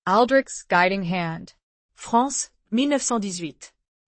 Aldrics Guiding Hand. France, 1918.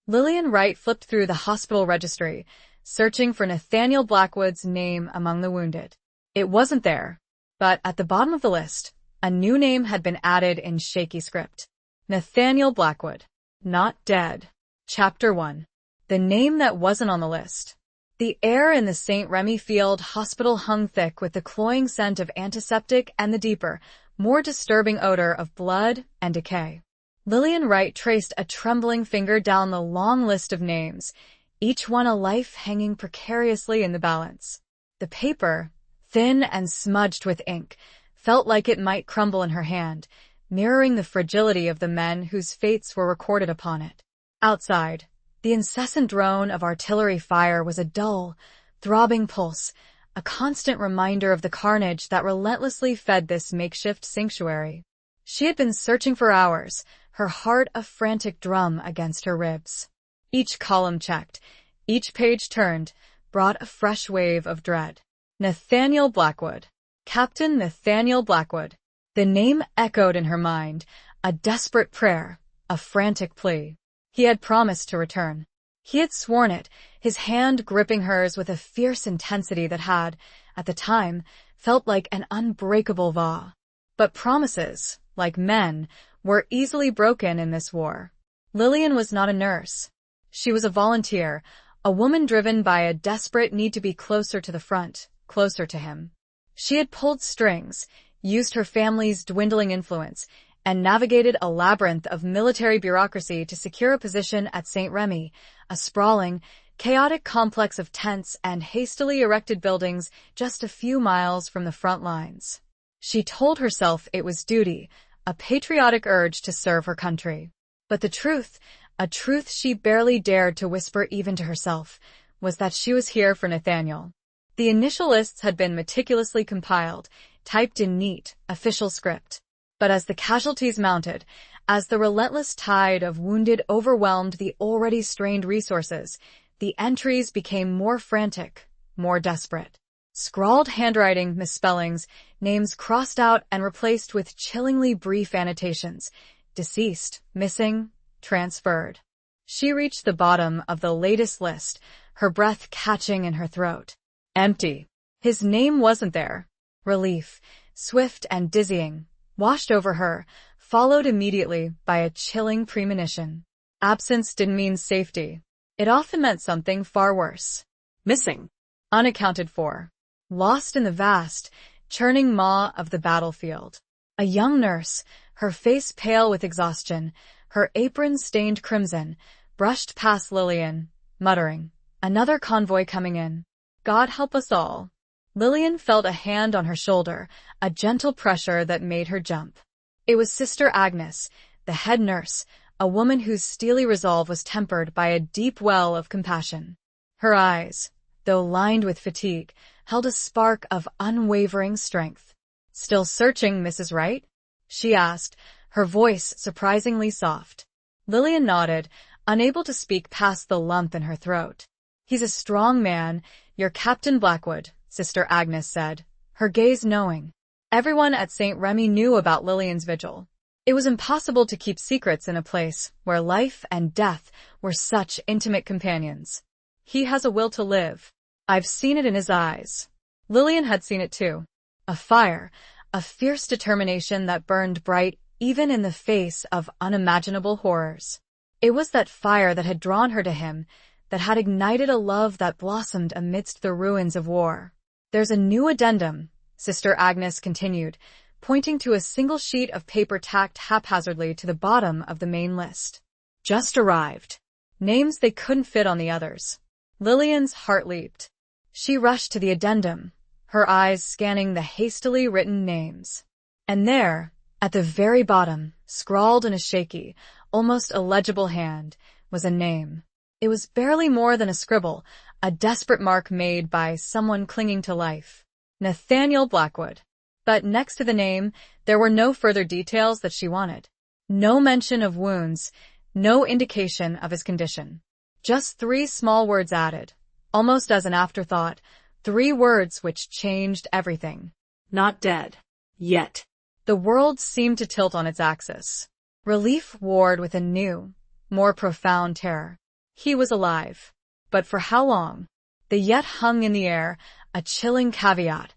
Lillian Wright flipped through the hospital registry, searching for Nathaniel Blackwood's name among the wounded. It wasn't there, but at the bottom of the list, a new name had been added in shaky script. Nathaniel Blackwood. Not dead. Chapter 1. The name that wasn't on the list. The air in the St. Remy Field Hospital hung thick with the cloying scent of antiseptic and the deeper, more disturbing odor of blood and decay. Lillian Wright traced a trembling finger down the long list of names, each one a life hanging precariously in the balance. The paper, thin and smudged with ink, felt like it might crumble in her hand, mirroring the fragility of the men whose fates were recorded upon it. Outside, the incessant drone of artillery fire was a dull, throbbing pulse, a constant reminder of the carnage that relentlessly fed this makeshift sanctuary. She had been searching for hours, her heart a frantic drum against her ribs. Each column checked, each page turned, brought a fresh wave of dread. Nathaniel Blackwood. Captain Nathaniel Blackwood. The name echoed in her mind, a desperate prayer, a frantic plea. He had promised to return. He had sworn it, his hand gripping hers with a fierce intensity that had, at the time, felt like an unbreakable vow. But promises, like men, were easily broken in this war. Lillian was not a nurse. She was a volunteer, a woman driven by a desperate need to be closer to the front, closer to him. She had pulled strings, used her family's dwindling influence, and navigated a labyrinth of military bureaucracy to secure a position at St. Remy, a sprawling, chaotic complex of tents and hastily erected buildings just a few miles from the front lines. She told herself it was duty, a patriotic urge to serve her country. But the truth, a truth she barely dared to whisper even to herself, was that she was here for Nathaniel. The initial lists had been meticulously compiled, typed in neat, official script. But as the casualties mounted, as the relentless tide of wounded overwhelmed the already strained resources, the entries became more frantic, more desperate. Scrawled handwriting, misspellings, names crossed out and replaced with chillingly brief annotations. Deceased, missing, transferred. She reached the bottom of the latest list, her breath catching in her throat. Empty. His name wasn't there. Relief, swift and dizzying, washed over her, followed immediately by a chilling premonition. Absence didn't mean safety. It often meant something far worse. Missing. Unaccounted for. Lost in the vast, churning maw of the battlefield. A young nurse, her face pale with exhaustion, her apron stained crimson, brushed past Lillian, muttering, "Another convoy coming in. God help us all." Lillian felt a hand on her shoulder, a gentle pressure that made her jump. It was Sister Agnes, the head nurse, a woman whose steely resolve was tempered by a deep well of compassion. Her eyes, though lined with fatigue, held a spark of unwavering strength. "Still searching, Mrs. Wright?" she asked, her voice surprisingly soft. Lillian nodded, unable to speak past the lump in her throat. "He's a strong man, your Captain Blackwood," Sister Agnes said, her gaze knowing. Everyone at St. Remy knew about Lillian's vigil. It was impossible to keep secrets in a place where life and death were such intimate companions. "He has a will to live. I've seen it in his eyes." Lillian had seen it too. A fire, a fierce determination that burned bright even in the face of unimaginable horrors. It was that fire that had drawn her to him, that had ignited a love that blossomed amidst the ruins of war. "There's a new addendum," Sister Agnes continued, pointing to a single sheet of paper tacked haphazardly to the bottom of the main list. "Just arrived." Names they couldn't fit on the others. Lillian's heart leaped. She rushed to the addendum, her eyes scanning the hastily written names. And there, at the very bottom, scrawled in a shaky, almost illegible hand, was a name. It was barely more than a scribble, a desperate mark made by someone clinging to life. Nathaniel Blackwood. But next to the name, there were no further details that she wanted. No mention of wounds, no indication of his condition. Just 3 small words added, almost as an afterthought, 3 words which changed everything. Not dead. Yet. The world seemed to tilt on its axis. Relief warred with a new, more profound terror. He was alive. But for how long? The yet hung in the air, a chilling caveat,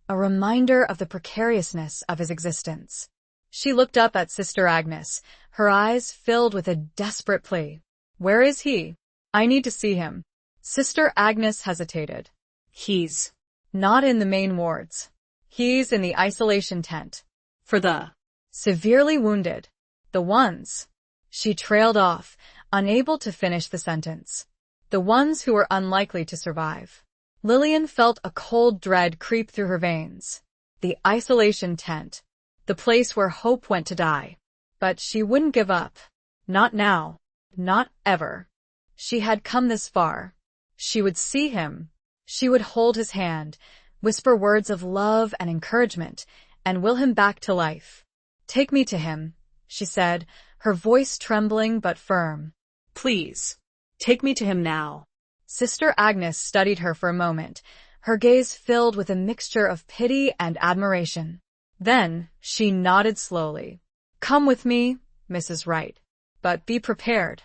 a reminder of the precariousness of his existence. She looked up at Sister Agnes, her eyes filled with a desperate plea. Where is he? I need to see him. Sister Agnes hesitated. He's Not in the main wards. He's in the isolation tent. for the Severely wounded. The ones. She trailed off, unable to finish the sentence. The ones who were unlikely to survive. Lillian felt a cold dread creep through her veins. The isolation tent. The place where hope went to die. But she wouldn't give up. Not now. Not ever. She had come this far. She would see him. She would hold his hand, whisper words of love and encouragement, and will him back to life. Take me to him, she said, her voice trembling but firm. Please. Take me to him now. Sister Agnes studied her for a moment, her gaze filled with a mixture of pity and admiration. Then she nodded slowly. Come with me, Mrs. Wright. But be prepared.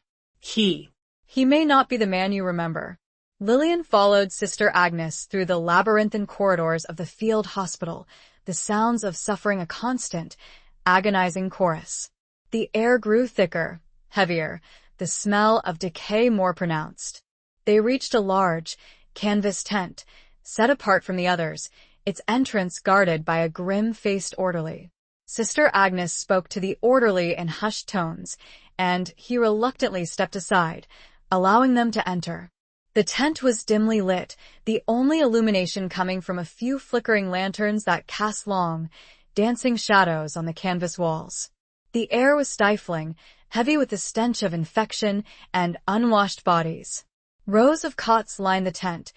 He may not be the man you remember. Lillian followed Sister Agnes through the labyrinthine corridors of the field hospital, the sounds of suffering a constant, agonizing chorus. The air grew thicker, heavier, the smell of decay more pronounced. They reached a large, canvas tent, set apart from the others, its entrance guarded by a grim-faced orderly. Sister Agnes spoke to the orderly in hushed tones, and he reluctantly stepped aside, allowing them to enter. The tent was dimly lit, the only illumination coming from a few flickering lanterns that cast long, dancing shadows on the canvas walls. The air was stifling, heavy with the stench of infection and unwashed bodies. Rows of cots lined the tent,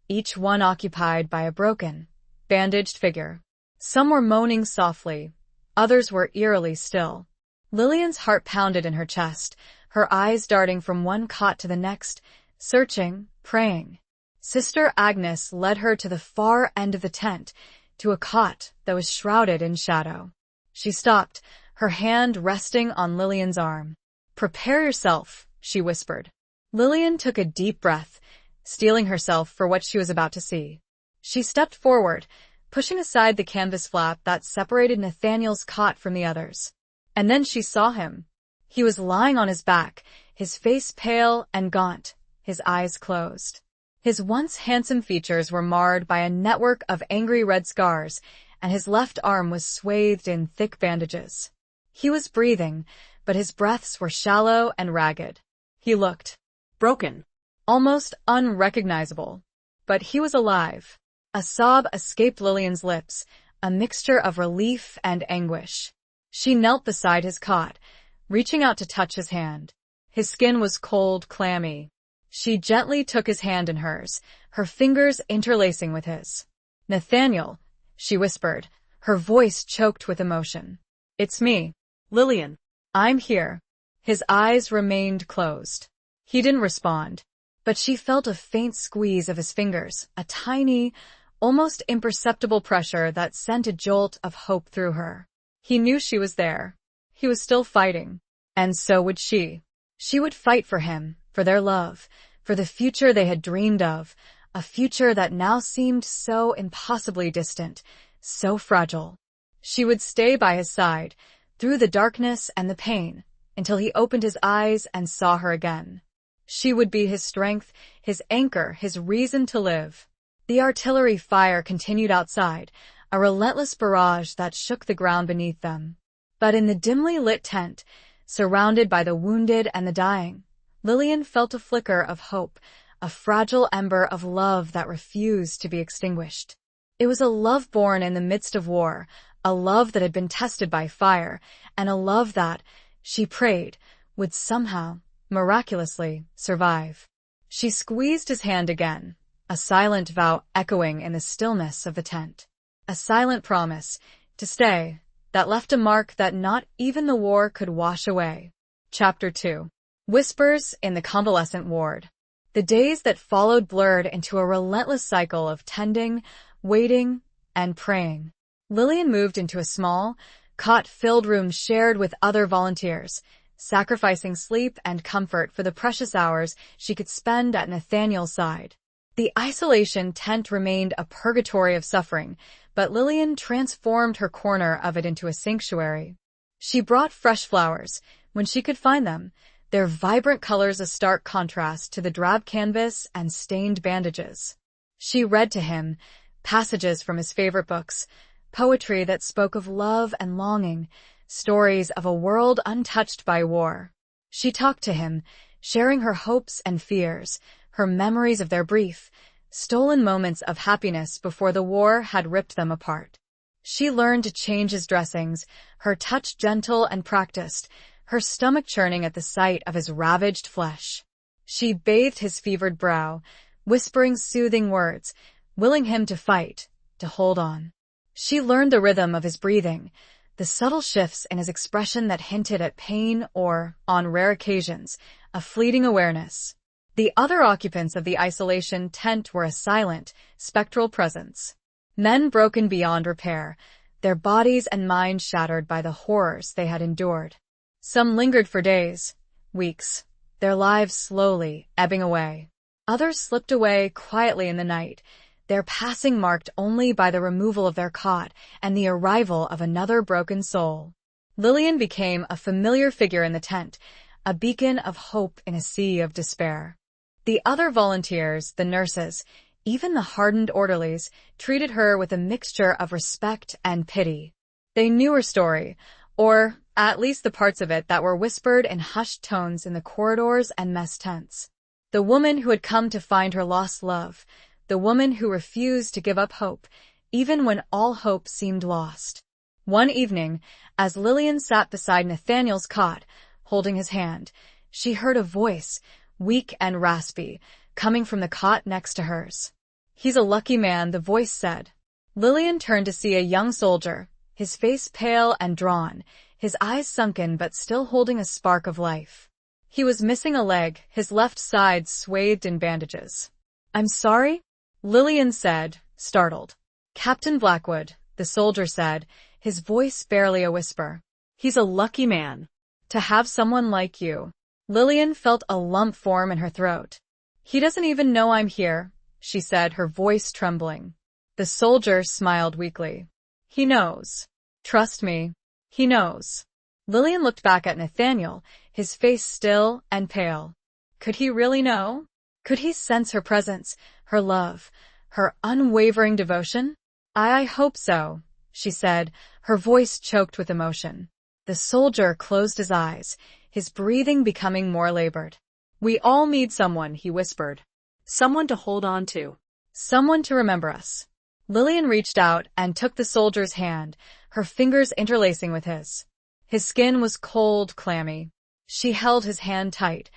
each one occupied by a broken, bandaged figure. Some were moaning softly, others were eerily still. Lillian's heart pounded in her chest, her eyes darting from one cot to the next, searching, praying. Sister Agnes led her to the far end of the tent, to a cot that was shrouded in shadow. She stopped, her hand resting on Lillian's arm. Prepare yourself, she whispered. Lillian took a deep breath, steeling herself for what she was about to see. She stepped forward, pushing aside the canvas flap that separated Nathaniel's cot from the others. And then she saw him. He was lying on his back, his face pale and gaunt, his eyes closed. His once handsome features were marred by a network of angry red scars, and his left arm was swathed in thick bandages. He was breathing, but his breaths were shallow and ragged. He looked broken, almost unrecognizable. But he was alive. A sob escaped Lillian's lips, a mixture of relief and anguish. She knelt beside his cot, reaching out to touch his hand. His skin was cold, clammy. She gently took his hand in hers, her fingers interlacing with his. Nathaniel, she whispered, her voice choked with emotion. It's me, Lillian. I'm here. His eyes remained closed. He didn't respond, but she felt a faint squeeze of his fingers, a tiny, almost imperceptible pressure that sent a jolt of hope through her. He knew she was there. He was still fighting. And so would she. She would fight for him, for their love, for the future they had dreamed of, a future that now seemed so impossibly distant, so fragile. She would stay by his side, through the darkness and the pain, until he opened his eyes and saw her again. She would be his strength, his anchor, his reason to live. The artillery fire continued outside, a relentless barrage that shook the ground beneath them. But in the dimly lit tent, surrounded by the wounded and the dying, Lillian felt a flicker of hope, a fragile ember of love that refused to be extinguished. It was a love born in the midst of war, a love that had been tested by fire, and a love that, she prayed, would somehow, miraculously, survive. She squeezed his hand again, a silent vow echoing in the stillness of the tent. A silent promise, to stay, that left a mark that not even the war could wash away. Chapter 2. Whispers in the convalescent ward. The days that followed blurred into a relentless cycle of tending, waiting, and praying. Lillian moved into a small, cot-filled room shared with other volunteers, sacrificing sleep and comfort for the precious hours she could spend at Nathaniel's side. The isolation tent remained a purgatory of suffering, but Lillian transformed her corner of it into a sanctuary. She brought fresh flowers, when she could find them, their vibrant colors a stark contrast to the drab canvas and stained bandages. She read to him passages from his favorite books, poetry that spoke of love and longing, stories of a world untouched by war. She talked to him, sharing her hopes and fears, her memories of their brief, stolen moments of happiness before the war had ripped them apart. She learned to change his dressings, her touch gentle and practiced, her stomach churning at the sight of his ravaged flesh. She bathed his fevered brow, whispering soothing words, willing him to fight, to hold on. She learned the rhythm of his breathing, the subtle shifts in his expression that hinted at pain or, on rare occasions, a fleeting awareness. The other occupants of the isolation tent were a silent, spectral presence. Men broken beyond repair, their bodies and minds shattered by the horrors they had endured. Some lingered for days, weeks, their lives slowly ebbing away. Others slipped away quietly in the night, their passing marked only by the removal of their cot and the arrival of another broken soul. Lillian became a familiar figure in the tent, a beacon of hope in a sea of despair. The other volunteers, the nurses, even the hardened orderlies, treated her with a mixture of respect and pity. They knew her story, or at least the parts of it that were whispered in hushed tones in the corridors and mess tents. The woman who had come to find her lost love, the woman who refused to give up hope, even when all hope seemed lost. One evening, as Lillian sat beside Nathaniel's cot, holding his hand, she heard a voice, weak and raspy, coming from the cot next to hers. "He's a lucky man," the voice said. Lillian turned to see a young soldier, his face pale and drawn, his eyes sunken but still holding a spark of life. He was missing a leg, his left side swathed in bandages. "I'm sorry?" Lillian said, startled. "Captain Blackwood," the soldier said, his voice barely a whisper. "He's a lucky man. To have someone like you." Lillian felt a lump form in her throat. "He doesn't even know I'm here," she said, her voice trembling. The soldier smiled weakly. "He knows. Trust me. He knows." Lillian looked back at Nathaniel, his face still and pale. Could he really know? Could he sense her presence, her love, her unwavering devotion? I hope so," she said, her voice choked with emotion. The soldier closed his eyes, his breathing becoming more labored. "We all need someone," he whispered. "Someone to hold on to. Someone to remember us." Lillian reached out and took the soldier's hand, her fingers interlacing with his. His skin was cold, clammy. She held his hand tight,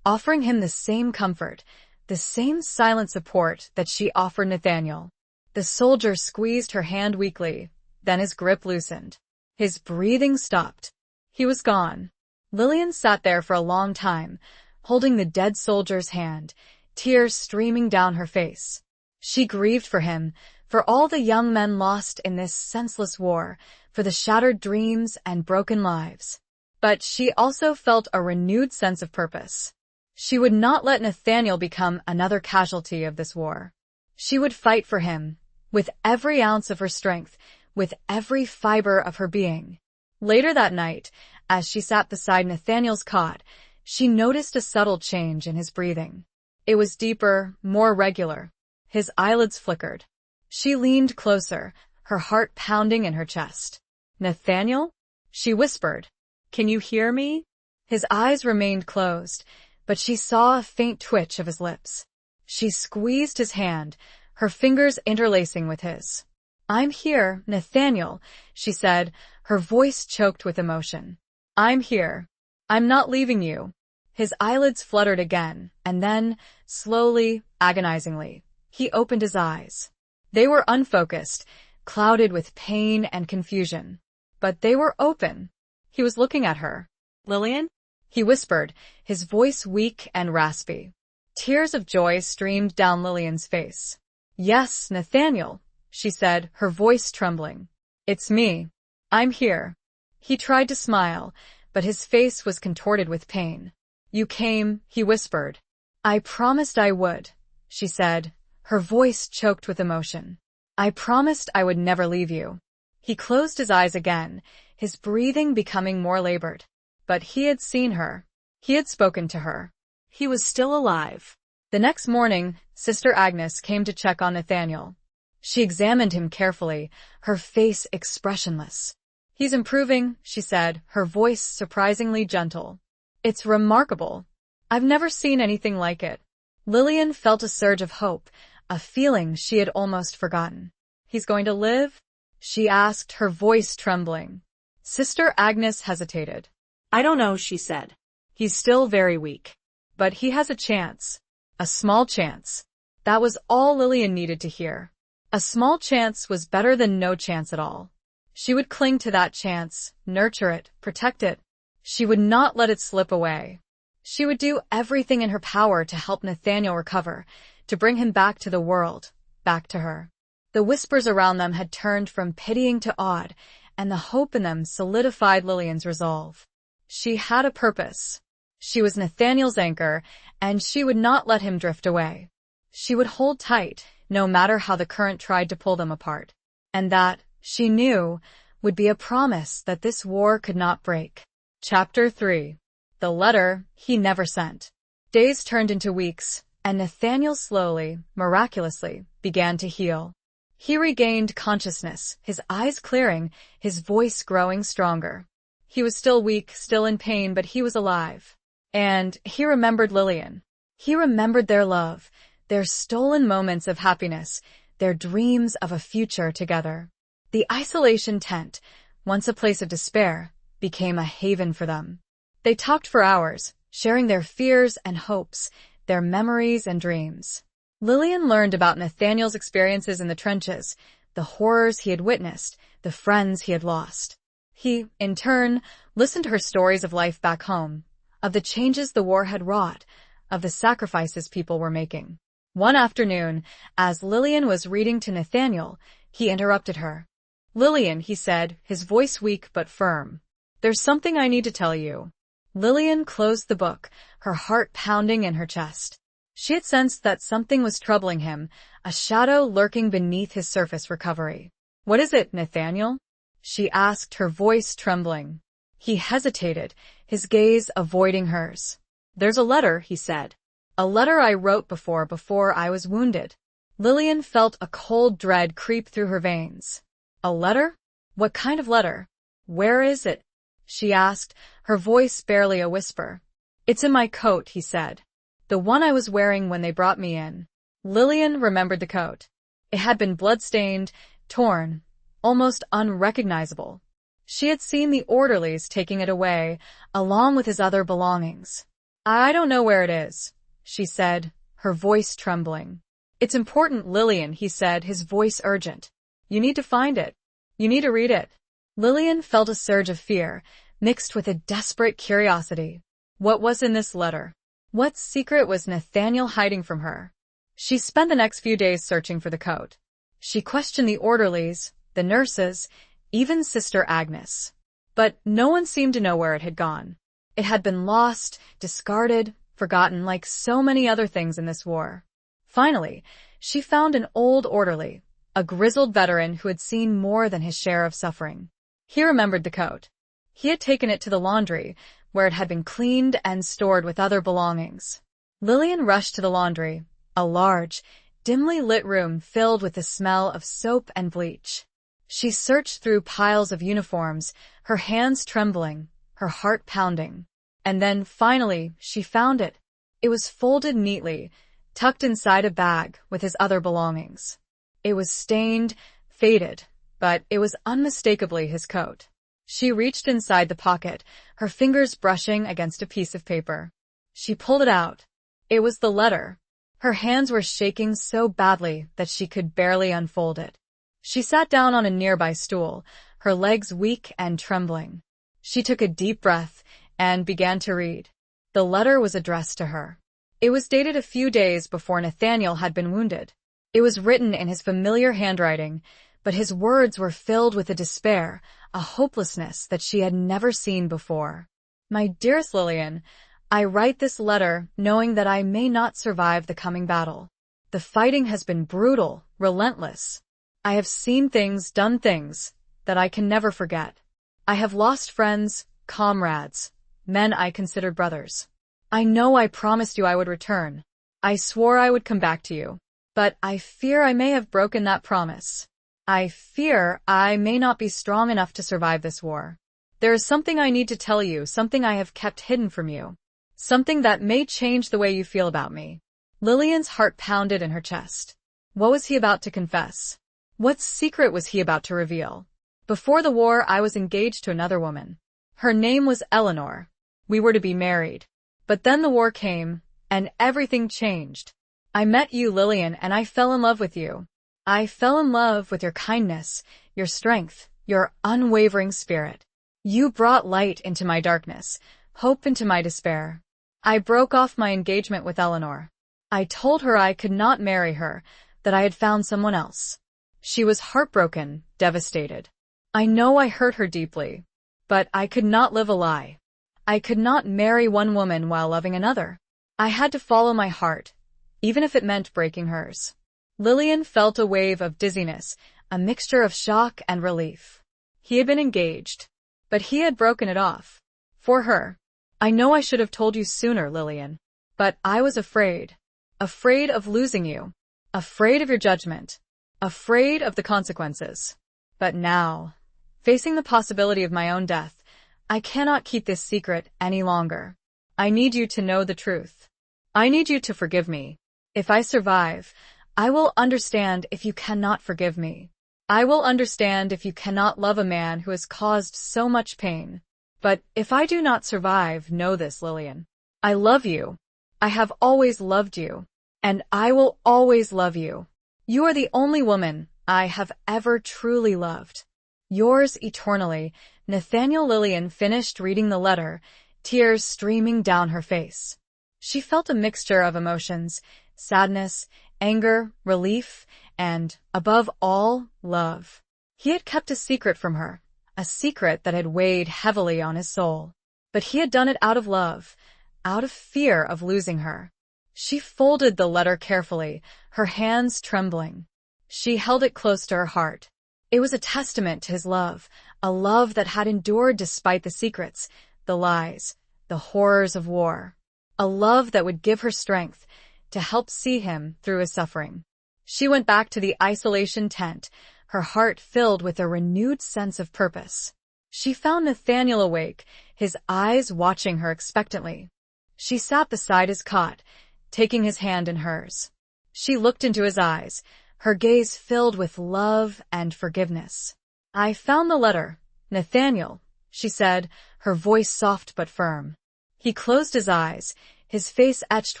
offering him the same comfort, the same silent support that she offered Nathaniel. The soldier squeezed her hand weakly, then his grip loosened. His breathing stopped. He was gone. Lillian sat there for a long time, holding the dead soldier's hand, tears streaming down her face. She grieved for him, for all the young men lost in this senseless war, for the shattered dreams and broken lives. But she also felt a renewed sense of purpose. She would not let Nathaniel become another casualty of this war. She would fight for him, with every ounce of her strength, with every fiber of her being. Later that night, as she sat beside Nathaniel's cot, she noticed a subtle change in his breathing. It was deeper, more regular. His eyelids flickered. She leaned closer, her heart pounding in her chest. "Nathaniel?" she whispered. "Can you hear me?" His eyes remained closed, but she saw a faint twitch of his lips. She squeezed his hand, her fingers interlacing with his. "I'm here, Nathaniel," she said, her voice choked with emotion. "I'm here. I'm not leaving you." His eyelids fluttered again, and then, slowly, agonizingly, he opened his eyes. They were unfocused, clouded with pain and confusion. But they were open. He was looking at her. "Lillian?" he whispered, his voice weak and raspy. Tears of joy streamed down Lillian's face. "Yes, Nathaniel," she said, her voice trembling. It's me. I'm here. He tried to smile, but his face was contorted with pain. You came, he whispered. I promised I would, she said, her voice choked with emotion. I promised I would never leave you. He closed his eyes again, his breathing becoming more labored. But he had seen her. He had spoken to her. He was still alive. The next morning, Sister Agnes came to check on Nathaniel. She examined him carefully, her face expressionless. He's improving, she said, her voice surprisingly gentle. It's remarkable. I've never seen anything like it. Lillian felt a surge of hope, a feeling she had almost forgotten. He's going to live? She asked, her voice trembling. Sister Agnes hesitated. I don't know, she said. He's still very weak. But he has a chance. A small chance. That was all Lillian needed to hear. A small chance was better than no chance at all. She would cling to that chance, nurture it, protect it. She would not let it slip away. She would do everything in her power to help Nathaniel recover, to bring him back to the world, back to her. The whispers around them had turned from pitying to awed, and the hope in them solidified Lillian's resolve. She had a purpose. She was Nathaniel's anchor, and she would not let him drift away. She would hold tight, no matter how the current tried to pull them apart. And that, she knew, would be a promise that this war could not break. Chapter 3. The letter he never sent. Days turned into weeks, and Nathaniel slowly, miraculously, began to heal. He regained consciousness, his eyes clearing, his voice growing stronger. He was still weak, still in pain, but he was alive. And he remembered Lillian. He remembered their love, their stolen moments of happiness, their dreams of a future together. The isolation tent, once a place of despair, became a haven for them. They talked for hours, sharing their fears and hopes, their memories and dreams. Lillian learned about Nathaniel's experiences in the trenches, the horrors he had witnessed, the friends he had lost. He, in turn, listened to her stories of life back home, of the changes the war had wrought, of the sacrifices people were making. One afternoon, as Lillian was reading to Nathaniel, he interrupted her. Lillian, he said, his voice weak but firm. There's something I need to tell you. Lillian closed the book, her heart pounding in her chest. She had sensed that something was troubling him, a shadow lurking beneath his surface recovery. What is it, Nathaniel? She asked, her voice trembling. He hesitated, his gaze avoiding hers. There's a letter, he said. A letter I wrote before I was wounded. Lillian felt a cold dread creep through her veins. A letter? What kind of letter? Where is it? She asked, her voice barely a whisper. It's in my coat, he said. The one I was wearing when they brought me in. Lillian remembered the coat. It had been blood-stained, torn, almost unrecognizable. She had seen the orderlies taking it away, along with his other belongings. I don't know where it is, she said, her voice trembling. It's important, Lillian, he said, his voice urgent. You need to find it. You need to read it. Lillian felt a surge of fear, mixed with a desperate curiosity. What was in this letter? What secret was Nathaniel hiding from her? She spent the next few days searching for the coat. She questioned the orderlies, the nurses, even Sister Agnes. But no one seemed to know where it had gone. It had been lost, discarded, forgotten like so many other things in this war. Finally, she found an old orderly, a grizzled veteran who had seen more than his share of suffering. He remembered the coat. He had taken it to the laundry, where it had been cleaned and stored with other belongings. Lillian rushed to the laundry, a large, dimly lit room filled with the smell of soap and bleach. She searched through piles of uniforms, her hands trembling, her heart pounding. And then, finally, she found it. It was folded neatly, tucked inside a bag with his other belongings. It was stained, faded, but it was unmistakably his coat. She reached inside the pocket, her fingers brushing against a piece of paper. She pulled it out. It was the letter. Her hands were shaking so badly that she could barely unfold it. She sat down on a nearby stool, her legs weak and trembling. She took a deep breath and began to read. The letter was addressed to her. It was dated a few days before Nathaniel had been wounded. It was written in his familiar handwriting, but his words were filled with a despair, a hopelessness that she had never seen before. My dearest Lillian, I write this letter knowing that I may not survive the coming battle. The fighting has been brutal, relentless. I have seen things, done things, that I can never forget. I have lost friends, comrades, men I considered brothers. I know I promised you I would return. I swore I would come back to you. But I fear I may have broken that promise. I fear I may not be strong enough to survive this war. There is something I need to tell you, something I have kept hidden from you. Something that may change the way you feel about me. Lillian's heart pounded in her chest. What was he about to confess? What secret was he about to reveal? Before the war, I was engaged to another woman. Her name was Eleanor. We were to be married. But then the war came, and everything changed. I met you, Lillian, and I fell in love with you. I fell in love with your kindness, your strength, your unwavering spirit. You brought light into my darkness, hope into my despair. I broke off my engagement with Eleanor. I told her I could not marry her, that I had found someone else. She was heartbroken, devastated. I know I hurt her deeply, but I could not live a lie. I could not marry one woman while loving another. I had to follow my heart, even if it meant breaking hers. Lillian felt a wave of dizziness, a mixture of shock and relief. He had been engaged, but he had broken it off. For her. I know I should have told you sooner, Lillian, but I was afraid. Afraid of losing you. Afraid of your judgment. Afraid of the consequences. But now, facing the possibility of my own death, I cannot keep this secret any longer. I need you to know the truth. I need you to forgive me. If I survive, I will understand if you cannot forgive me. I will understand if you cannot love a man who has caused so much pain. But if I do not survive, know this, Lillian. I love you. I have always loved you. And I will always love you. You are the only woman I have ever truly loved. Yours eternally, Nathaniel. Lillian finished reading the letter, tears streaming down her face. She felt a mixture of emotions, sadness, anger, relief, and, above all, love. He had kept a secret from her, a secret that had weighed heavily on his soul. But he had done it out of love, out of fear of losing her. She folded the letter carefully, her hands trembling. She held it close to her heart. It was a testament to his love, a love that had endured despite the secrets, the lies, the horrors of war. A love that would give her strength to help see him through his suffering. She went back to the isolation tent, her heart filled with a renewed sense of purpose. She found Nathaniel awake, his eyes watching her expectantly. She sat beside his cot, taking his hand in hers. She looked into his eyes, her gaze filled with love and forgiveness. I found the letter, Nathaniel, she said, her voice soft but firm. He closed his eyes, his face etched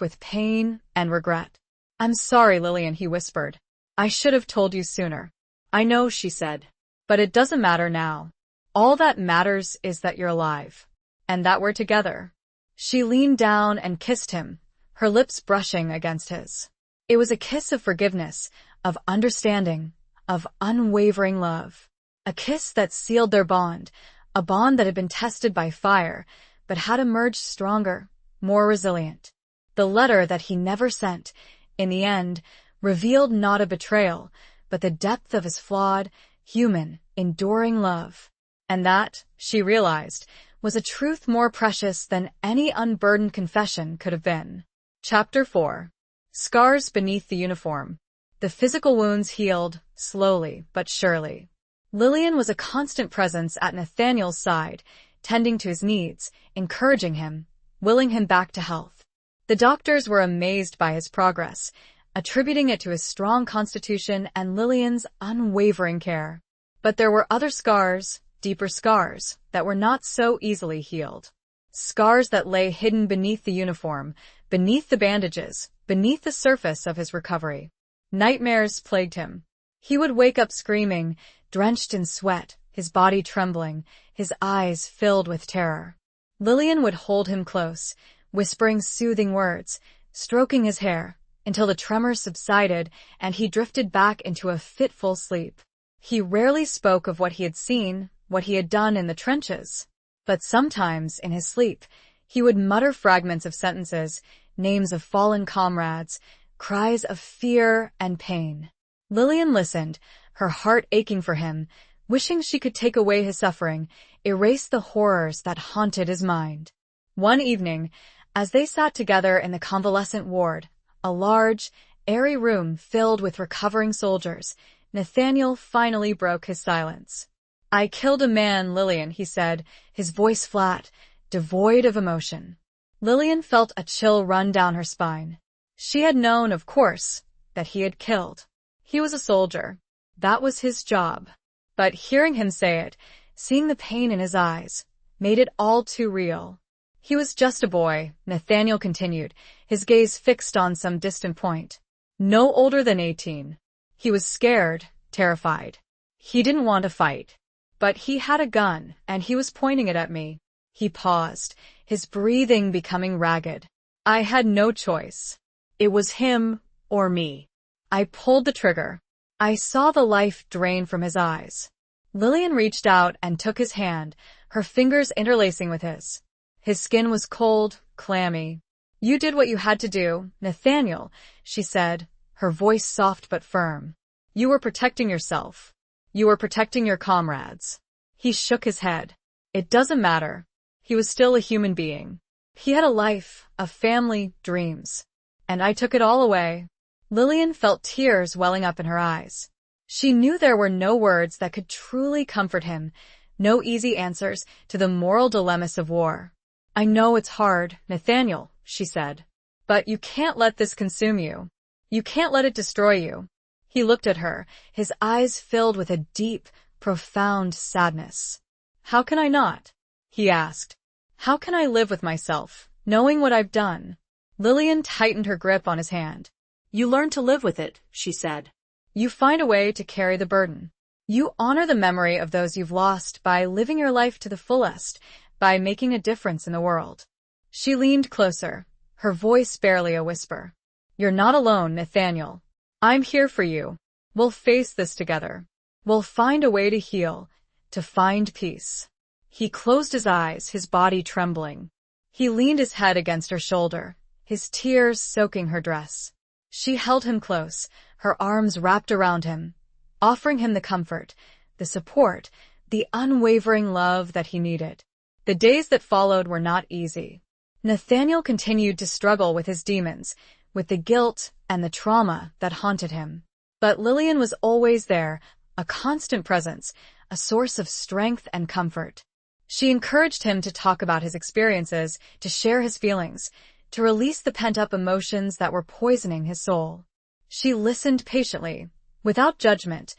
with pain and regret. I'm sorry, Lillian, he whispered. I should have told you sooner. I know, she said. But it doesn't matter now. All that matters is that you're alive. And that we're together. She leaned down and kissed him, her lips brushing against his. It was a kiss of forgiveness, of understanding, of unwavering love. A kiss that sealed their bond, a bond that had been tested by fire, but had emerged stronger, more resilient. The letter that he never sent, in the end, revealed not a betrayal, but the depth of his flawed, human, enduring love. And that, she realized, was a truth more precious than any unburdened confession could have been. Chapter 4. Scars beneath the uniform. The physical wounds healed, slowly but surely. Lillian was a constant presence at Nathaniel's side, tending to his needs, encouraging him, willing him back to health. The doctors were amazed by his progress, attributing it to his strong constitution and Lillian's unwavering care. But there were other scars, deeper scars, that were not so easily healed. Scars that lay hidden beneath the uniform, beneath the bandages, beneath the surface of his recovery. Nightmares plagued him. He would wake up screaming, drenched in sweat, his body trembling, his eyes filled with terror. Lillian would hold him close, whispering soothing words, stroking his hair, until the tremors subsided and he drifted back into a fitful sleep. He rarely spoke of what he had seen, what he had done in the trenches. But sometimes, in his sleep, he would mutter fragments of sentences, names of fallen comrades, cries of fear and pain. Lillian listened, her heart aching for him, wishing she could take away his suffering, erase the horrors that haunted his mind. One evening, as they sat together in the convalescent ward, a large, airy room filled with recovering soldiers, Nathaniel finally broke his silence. "I killed a man, Lillian," he said, his voice flat, devoid of emotion. Lillian felt a chill run down her spine. She had known, of course, that he had killed. He was a soldier. That was his job. But hearing him say it, seeing the pain in his eyes, made it all too real. "He was just a boy," Nathaniel continued, his gaze fixed on some distant point. "No older than 18. He was scared, terrified. He didn't want to fight. But he had a gun, and he was pointing it at me." He paused, his breathing becoming ragged. "I had no choice. It was him or me. I pulled the trigger." I saw the life drain from his eyes. Lillian reached out and took his hand, her fingers interlacing with his. His skin was cold, clammy. "You did what you had to do, Nathaniel," she said, her voice soft but firm. "You were protecting yourself. You were protecting your comrades." He shook his head. "It doesn't matter." He was still a human being. He had a life, a family, dreams. And I took it all away. Lillian felt tears welling up in her eyes. She knew there were no words that could truly comfort him, no easy answers to the moral dilemmas of war. "I know it's hard, Nathaniel," she said. "But you can't let this consume you. You can't let it destroy you." He looked at her, his eyes filled with a deep, profound sadness. "How can I not?" he asked. "How can I live with myself, knowing what I've done?" Lillian tightened her grip on his hand. "You learn to live with it," she said. "You find a way to carry the burden. You honor the memory of those you've lost by living your life to the fullest, by making a difference in the world." She leaned closer, her voice barely a whisper. "You're not alone, Nathaniel. I'm here for you. We'll face this together. We'll find a way to heal, to find peace." He closed his eyes, his body trembling. He leaned his head against her shoulder, his tears soaking her dress. She held him close, her arms wrapped around him, offering him the comfort, the support, the unwavering love that he needed. The days that followed were not easy. Nathaniel continued to struggle with his demons, with the guilt and the trauma that haunted him. But Lillian was always there, a constant presence, a source of strength and comfort. She encouraged him to talk about his experiences, to share his feelings, to release the pent-up emotions that were poisoning his soul. She listened patiently, without judgment,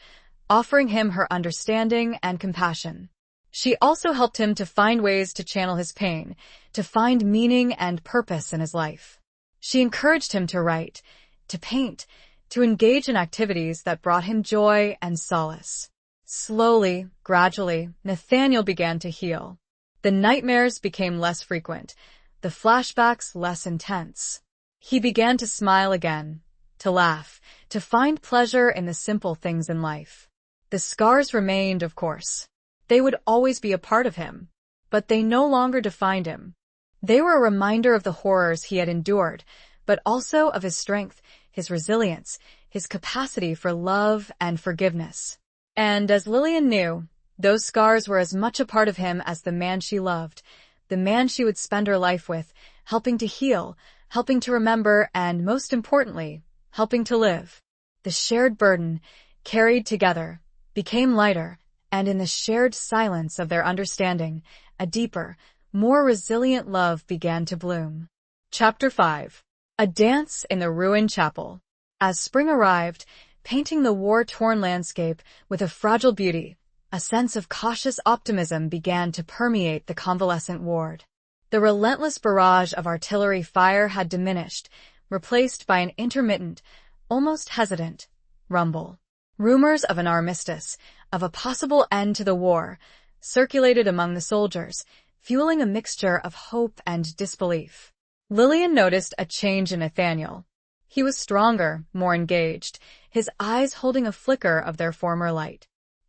offering him her understanding and compassion. She also helped him to find ways to channel his pain, to find meaning and purpose in his life. She encouraged him to write, to paint, to engage in activities that brought him joy and solace. Slowly, gradually, Nathaniel began to heal. The nightmares became less frequent, the flashbacks less intense. He began to smile again, to laugh, to find pleasure in the simple things in life. The scars remained, of course. They would always be a part of him, but they no longer defined him. They were a reminder of the horrors he had endured, but also of his strength, his resilience, his capacity for love and forgiveness. And as Lillian knew, those scars were as much a part of him as the man she loved, the man she would spend her life with, helping to heal, helping to remember, and most importantly, helping to live. The shared burden, carried together, became lighter, and in the shared silence of their understanding, a deeper, more resilient love began to bloom. Chapter 5. A Dance in the Ruined Chapel. As spring arrived, painting the war-torn landscape with a fragile beauty, a sense of cautious optimism began to permeate the convalescent ward. The relentless barrage of artillery fire had diminished, replaced by an intermittent, almost hesitant, rumble. Rumors of an armistice, of a possible end to the war, circulated among the soldiers, fueling a mixture of hope and disbelief. Lillian noticed a change in Nathaniel. He was stronger, more engaged, his eyes holding a flicker of their former light.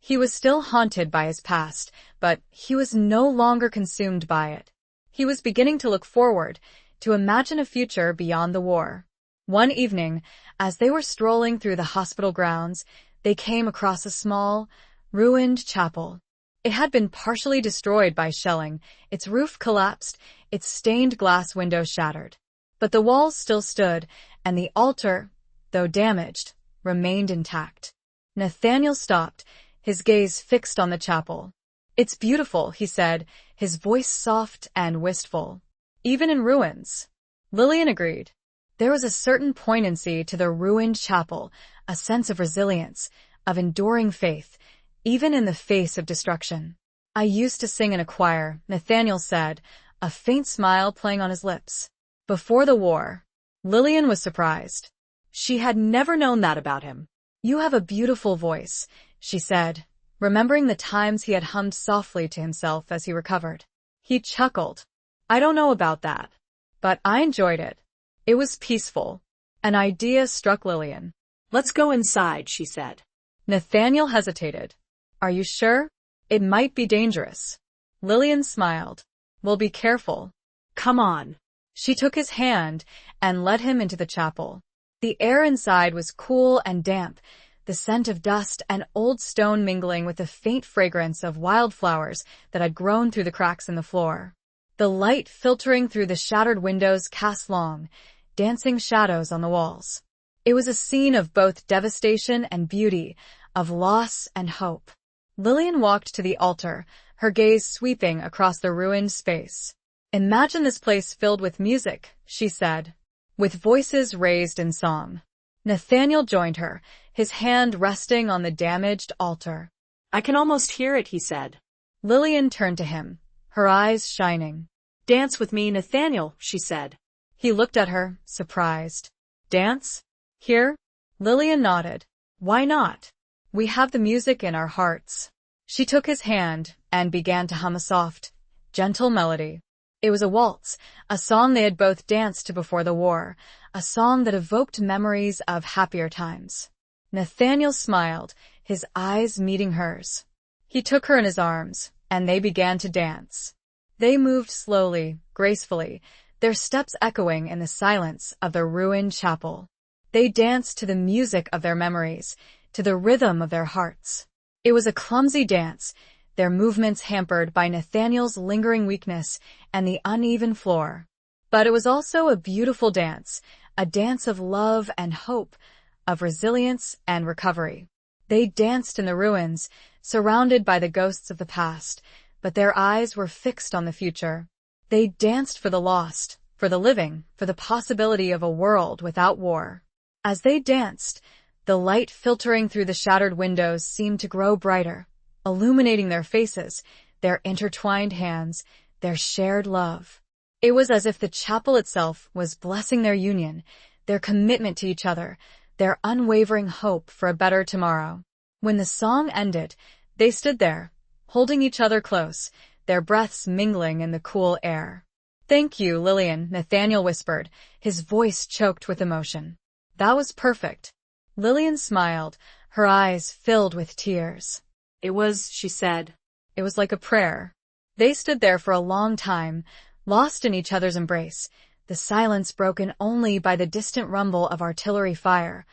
He was still haunted by his past, but he was no longer consumed by it. He was beginning to look forward, to imagine a future beyond the war. One evening, as they were strolling through the hospital grounds, they came across a small, ruined chapel. It had been partially destroyed by shelling, its roof collapsed, its stained glass windows shattered. But the walls still stood, and the altar, though damaged, remained intact. Nathaniel stopped, his gaze fixed on the chapel. "It's beautiful," he said, his voice soft and wistful. "Even in ruins." Lillian agreed. There was a certain poignancy to the ruined chapel, a sense of resilience, of enduring faith, even in the face of destruction. "I used to sing in a choir," Nathaniel said, a faint smile playing on his lips. "Before the war." Lillian was surprised. She had never known that about him. "You have a beautiful voice," she said, remembering the times he had hummed softly to himself as he recovered. He chuckled. "I don't know about that. But I enjoyed it. It was peaceful." An idea struck Lillian. "Let's go inside," she said. Nathaniel hesitated. "Are you sure? It might be dangerous." Lillian smiled. "We'll be careful." "Come on." She took his hand and led him into the chapel. The air inside was cool and damp, the scent of dust and old stone mingling with the faint fragrance of wildflowers that had grown through the cracks in the floor. The light filtering through the shattered windows cast long, dancing shadows on the walls. It was a scene of both devastation and beauty, of loss and hope. Lillian walked to the altar, her gaze sweeping across the ruined space. "Imagine this place filled with music," she said, with voices raised in song. Nathaniel joined her, his hand resting on the damaged altar. "I can almost hear it," he said. Lillian turned to him, her eyes shining. "Dance with me, Nathaniel," she said. He looked at her, surprised. "Dance? Here?" Lillian nodded. "Why not? We have the music in our hearts." She took his hand and began to hum a soft, gentle melody. It was a waltz, a song they had both danced to before the war, a song that evoked memories of happier times. Nathaniel smiled, his eyes meeting hers. He took her in his arms, and they began to dance. They moved slowly, gracefully, their steps echoing in the silence of the ruined chapel. They danced to the music of their memories, to the rhythm of their hearts. It was a clumsy dance, their movements hampered by Nathaniel's lingering weakness and the uneven floor. But it was also a beautiful dance, a dance of love and hope, of resilience and recovery. They danced in the ruins, surrounded by the ghosts of the past, but their eyes were fixed on the future. They danced for the lost, for the living, for the possibility of a world without war. As they danced, the light filtering through the shattered windows seemed to grow brighter, illuminating their faces, their intertwined hands, their shared love. It was as if the chapel itself was blessing their union, their commitment to each other, their unwavering hope for a better tomorrow. When the song ended, they stood there, holding each other close, their breaths mingling in the cool air. "Thank you, Lillian," Nathaniel whispered, his voice choked with emotion. "That was perfect." Lillian smiled, her eyes filled with tears. "It was," she said. "It was like a prayer." They stood there for a long time, lost in each other's embrace, the silence broken only by the distant rumble of artillery fire,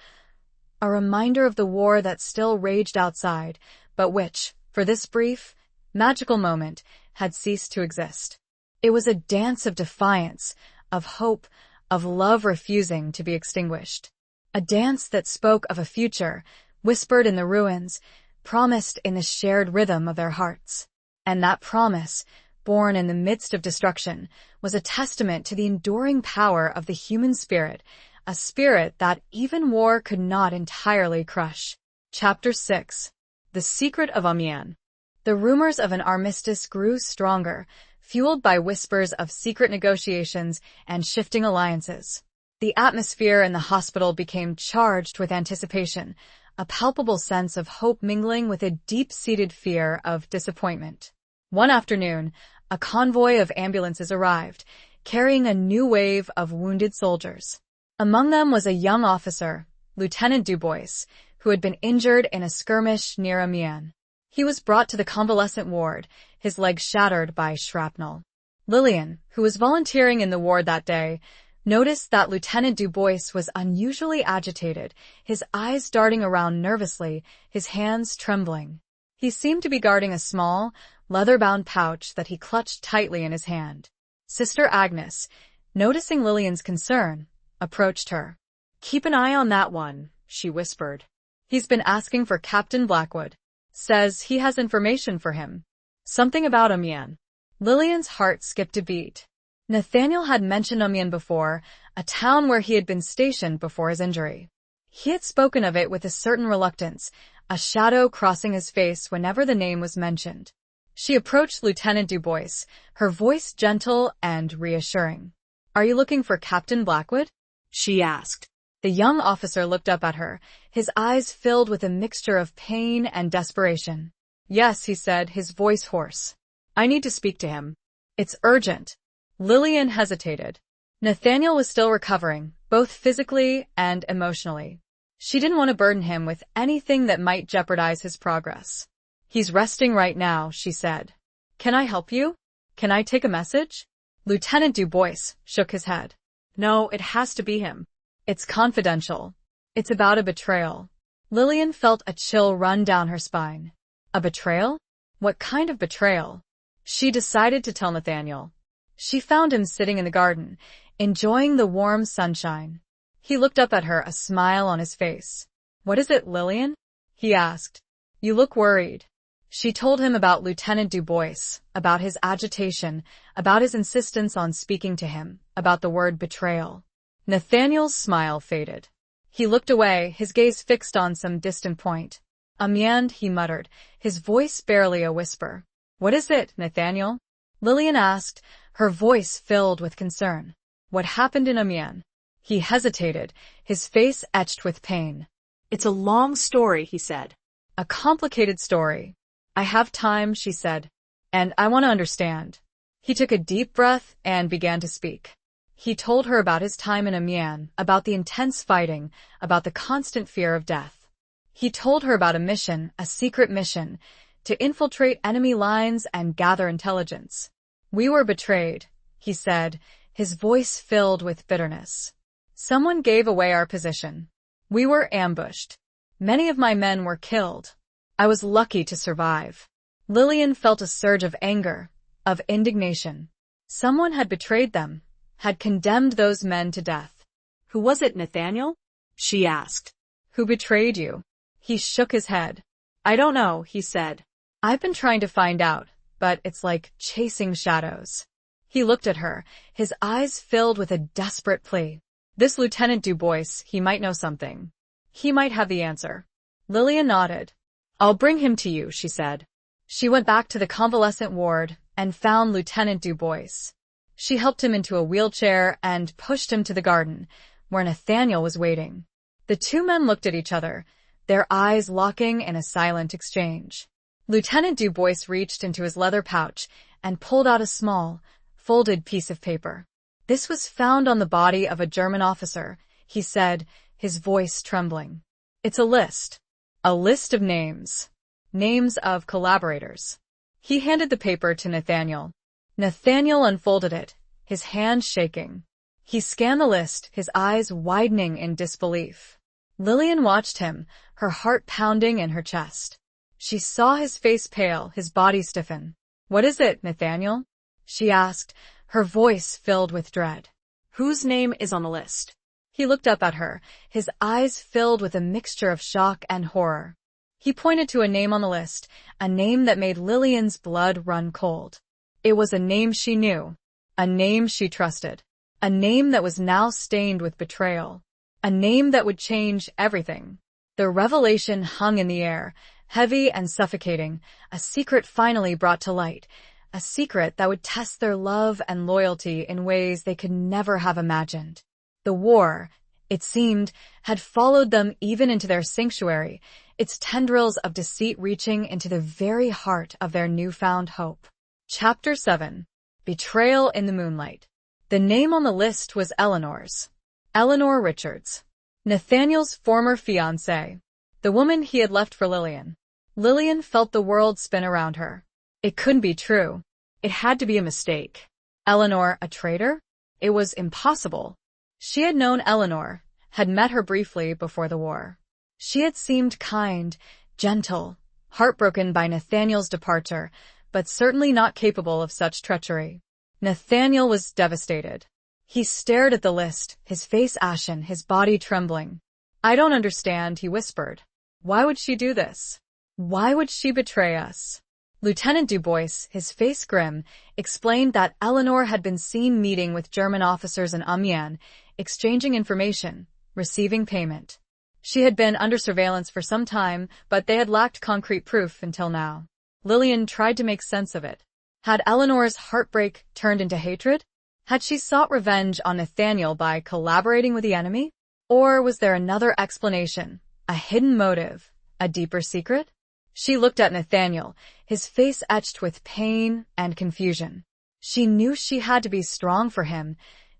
a reminder of the war that still raged outside, but which, for this brief, magical moment, had ceased to exist. It was a dance of defiance, of hope, of love refusing to be extinguished. A dance that spoke of a future, whispered in the ruins, promised in the shared rhythm of their hearts. And that promise, born in the midst of destruction, was a testament to the enduring power of the human spirit, a spirit that even war could not entirely crush. Chapter 6. The Secret of Amiens. The rumors of an armistice grew stronger, fueled by whispers of secret negotiations and shifting alliances. The atmosphere in the hospital became charged with anticipation, a palpable sense of hope mingling with a deep-seated fear of disappointment. One afternoon, a convoy of ambulances arrived, carrying a new wave of wounded soldiers. Among them was a young officer, Lieutenant Dubois, who had been injured in a skirmish near Amiens. He was brought to the convalescent ward, his leg shattered by shrapnel. Lillian, who was volunteering in the ward that day, noticed that Lieutenant Dubois was unusually agitated, his eyes darting around nervously, his hands trembling. He seemed to be guarding a small, leather-bound pouch that he clutched tightly in his hand. Sister Agnes, noticing Lillian's concern, approached her. "Keep an eye on that one," she whispered. "He's been asking for Captain Blackwood. Says he has information for him. Something about Amiens." Lillian's heart skipped a beat. Nathaniel had mentioned Amiens before, a town where he had been stationed before his injury. He had spoken of it with a certain reluctance, a shadow crossing his face whenever the name was mentioned. She approached Lieutenant Dubois, her voice gentle and reassuring. "Are you looking for Captain Blackwood?" she asked. The young officer looked up at her, his eyes filled with a mixture of pain and desperation. "Yes," he said, his voice hoarse. "I need to speak to him. It's urgent." Lillian hesitated. Nathaniel was still recovering, both physically and emotionally. She didn't want to burden him with anything that might jeopardize his progress. "He's resting right now," she said. "Can I help you? Can I take a message?" Lieutenant Dubois shook his head. "No, it has to be him. It's confidential. It's about a betrayal." Lillian felt a chill run down her spine. A betrayal? What kind of betrayal? She decided to tell Nathaniel. She found him sitting in the garden, enjoying the warm sunshine. He looked up at her, a smile on his face. "What is it, Lillian?" he asked. "You look worried." She told him about Lieutenant Dubois, about his agitation, about his insistence on speaking to him, about the word betrayal. Nathaniel's smile faded. He looked away, his gaze fixed on some distant point. "Amiens," he muttered, his voice barely a whisper. "What is it, Nathaniel?" Lillian asked, her voice filled with concern. "What happened in Amiens?" He hesitated, his face etched with pain. "It's a long story," he said. "A complicated story. I have time," she said, "and I want to understand." He took a deep breath and began to speak. He told her about his time in Amiens, about the intense fighting, about the constant fear of death. He told her about a mission, a secret mission, to infiltrate enemy lines and gather intelligence. "We were betrayed," he said, his voice filled with bitterness. "Someone gave away our position. We were ambushed. Many of my men were killed. I was lucky to survive." Lillian felt a surge of anger, of indignation. Someone had betrayed them, had condemned those men to death. "Who was it, Nathaniel?" she asked. "Who betrayed you?" He shook his head. "I don't know," he said. "I've been trying to find out, but it's like chasing shadows." He looked at her, his eyes filled with a desperate plea. This Lieutenant Dubois, he might know something. He might have the answer. Lillian nodded. "I'll bring him to you," she said. She went back to the convalescent ward and found Lieutenant Dubois. She helped him into a wheelchair and pushed him to the garden, where Nathaniel was waiting. The two men looked at each other, their eyes locking in a silent exchange. Lieutenant Dubois reached into his leather pouch and pulled out a small, folded piece of paper. "This was found on the body of a German officer," he said, his voice trembling. "It's a list of names. Names of collaborators." He handed the paper to Nathaniel. Nathaniel unfolded it, his hand shaking. He scanned the list, his eyes widening in disbelief. Lillian watched him, her heart pounding in her chest. She saw his face pale, his body stiffen. "What is it, Nathaniel?" she asked, her voice filled with dread. "Whose name is on the list?" He looked up at her, his eyes filled with a mixture of shock and horror. He pointed to a name on the list, a name that made Lillian's blood run cold. It was a name she knew, a name she trusted, a name that was now stained with betrayal, a name that would change everything. The revelation hung in the air, heavy and suffocating, a secret finally brought to light, a secret that would test their love and loyalty in ways they could never have imagined. The war, it seemed, had followed them even into their sanctuary, its tendrils of deceit reaching into the very heart of their newfound hope. Chapter 7. Betrayal in the Moonlight. The name on the list was Eleanor's. Eleanor Richards. Nathaniel's former fiancée. The woman he had left for Lillian. Lillian felt the world spin around her. It couldn't be true. It had to be a mistake. Eleanor, a traitor? It was impossible. She had known Eleanor, had met her briefly before the war. She had seemed kind, gentle, heartbroken by Nathaniel's departure, but certainly not capable of such treachery. Nathaniel was devastated. He stared at the list, his face ashen, his body trembling. "I don't understand," he whispered. "Why would she do this? Why would she betray us?" Lieutenant Dubois, his face grim, explained that Eleanor had been seen meeting with German officers in Amiens, exchanging information, receiving payment. She had been under surveillance for some time, but they had lacked concrete proof until now. Lillian tried to make sense of it. Had Eleanor's heartbreak turned into hatred? Had she sought revenge on Nathaniel by collaborating with the enemy? Or was there another explanation, a hidden motive, a deeper secret? She looked at Nathaniel, his face etched with pain and confusion. She knew she had to be strong for him,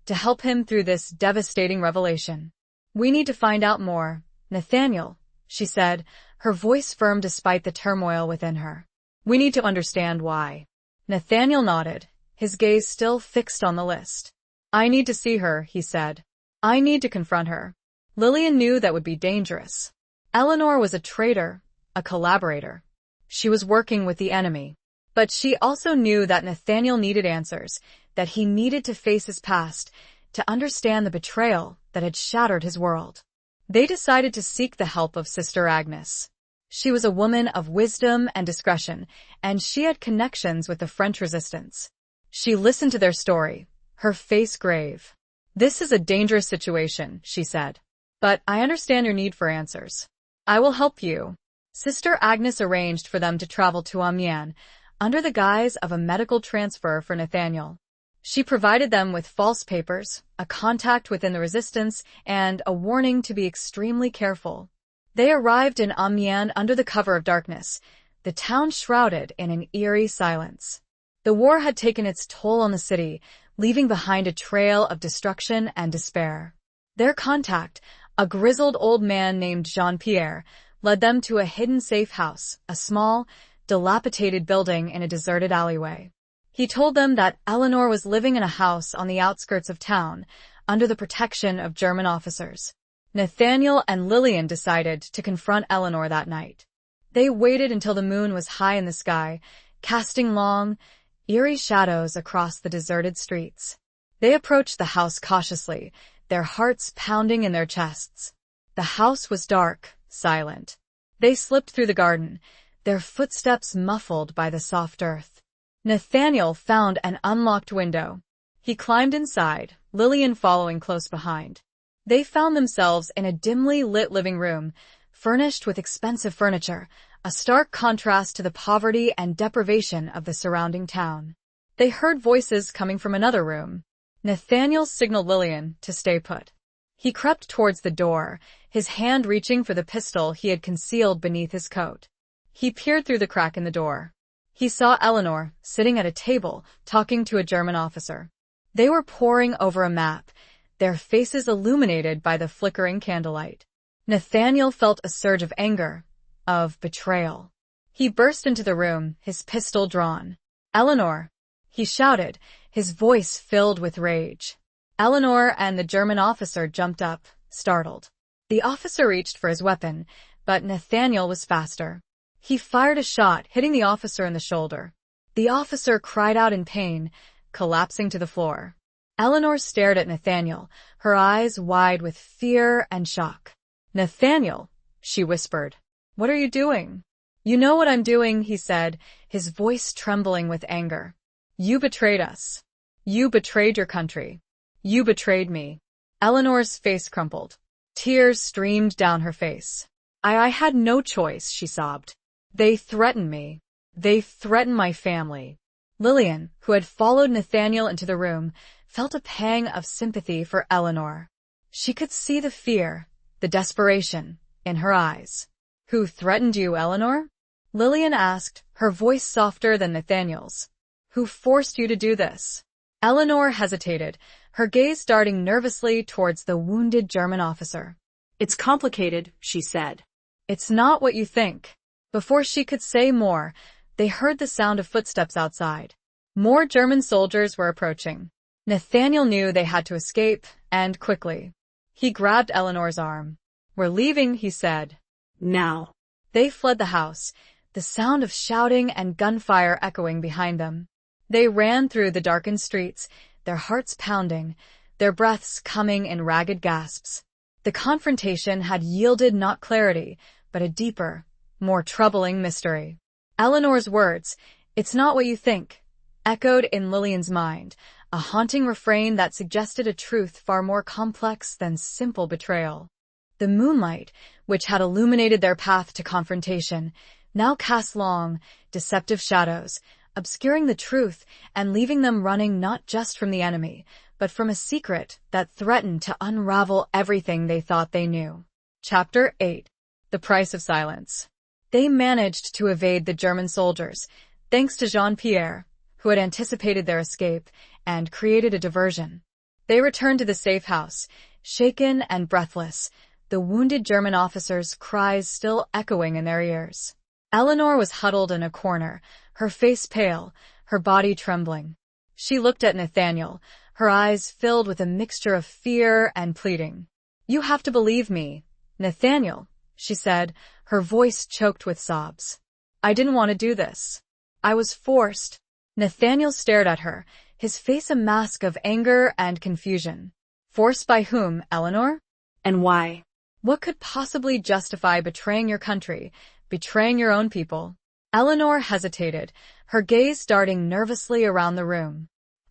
to help him through this devastating revelation. "We need to find out more, Nathaniel," she said, her voice firm despite the turmoil within her. "We need to understand why." Nathaniel nodded, his gaze still fixed on the list. "I need to see her," he said. "I need to confront her." Lillian knew that would be dangerous. Eleanor was a traitor, a collaborator. She was working with the enemy. But she also knew that Nathaniel needed answers, that he needed to face his past, to understand the betrayal that had shattered his world. They decided to seek the help of Sister Agnes. She was a woman of wisdom and discretion, and she had connections with the French resistance. She listened to their story, her face grave. "This is a dangerous situation," she said. "But I understand your need for answers. I will help you." Sister Agnes arranged for them to travel to Amiens, under the guise of a medical transfer for Nathaniel. She provided them with false papers, a contact within the resistance, and a warning to be extremely careful. They arrived in Amiens under the cover of darkness, the town shrouded in an eerie silence. The war had taken its toll on the city, leaving behind a trail of destruction and despair. Their contact, a grizzled old man named Jean-Pierre, led them to a hidden safe house, a small, dilapidated building in a deserted alleyway. He told them that Eleanor was living in a house on the outskirts of town, under the protection of German officers. Nathaniel and Lillian decided to confront Eleanor that night. They waited until the moon was high in the sky, casting long, eerie shadows across the deserted streets. They approached the house cautiously, their hearts pounding in their chests. The house was dark, silent. They slipped through the garden, their footsteps muffled by the soft earth. Nathaniel found an unlocked window. He climbed inside, Lillian following close behind. They found themselves in a dimly lit living room, furnished with expensive furniture, a stark contrast to the poverty and deprivation of the surrounding town. They heard voices coming from another room. Nathaniel signaled Lillian to stay put. He crept towards the door, his hand reaching for the pistol he had concealed beneath his coat. He peered through the crack in the door. He saw Eleanor, sitting at a table, talking to a German officer. They were poring over a map, their faces illuminated by the flickering candlelight. Nathaniel felt a surge of anger, of betrayal. He burst into the room, his pistol drawn. "Eleanor!" he shouted, his voice filled with rage. Eleanor and the German officer jumped up, startled. The officer reached for his weapon, but Nathaniel was faster. He fired a shot, hitting the officer in the shoulder. The officer cried out in pain, collapsing to the floor. Eleanor stared at Nathaniel, her eyes wide with fear and shock. "Nathaniel," she whispered, "what are you doing?" "You know what I'm doing," he said, his voice trembling with anger. "You betrayed us. You betrayed your country. You betrayed me." Eleanor's face crumpled. Tears streamed down her face. I had no choice," she sobbed. "They threatened me. They threatened my family." Lillian, who had followed Nathaniel into the room, felt a pang of sympathy for Eleanor. She could see the fear, the desperation, in her eyes. "Who threatened you, Eleanor?" Lillian asked, her voice softer than Nathaniel's. "Who forced you to do this?" Eleanor hesitated, her gaze darting nervously towards the wounded German officer. "It's complicated," she said. "It's not what you think." Before she could say more, they heard the sound of footsteps outside. More German soldiers were approaching. Nathaniel knew they had to escape, and quickly. He grabbed Eleanor's arm. "We're leaving," he said. Now. They fled the house, the sound of shouting and gunfire echoing behind them. They ran through the darkened streets, their hearts pounding, their breaths coming in ragged gasps. The confrontation had yielded not clarity, but a deeper, more troubling mystery. Eleanor's words, "It's not what you think," echoed in Lillian's mind, a haunting refrain that suggested a truth far more complex than simple betrayal. The moonlight, which had illuminated their path to confrontation, now cast long, deceptive shadows, obscuring the truth and leaving them running not just from the enemy, but from a secret that threatened to unravel everything they thought they knew. Chapter 8. The Price of Silence. They managed to evade the German soldiers, thanks to Jean-Pierre, who had anticipated their escape and created a diversion. They returned to the safe house, shaken and breathless, the wounded German officer's cries still echoing in their ears. Eleanor was huddled in a corner, her face pale, her body trembling. She looked at Nathaniel, her eyes filled with a mixture of fear and pleading. "You have to believe me, Nathaniel," she said, her voice choked with sobs. "I didn't want to do this. I was forced." Nathaniel stared at her, his face a mask of anger and confusion. "Forced by whom, Eleanor? And why?" What could possibly justify betraying your country, betraying your own people? Eleanor hesitated, her gaze darting nervously around the room.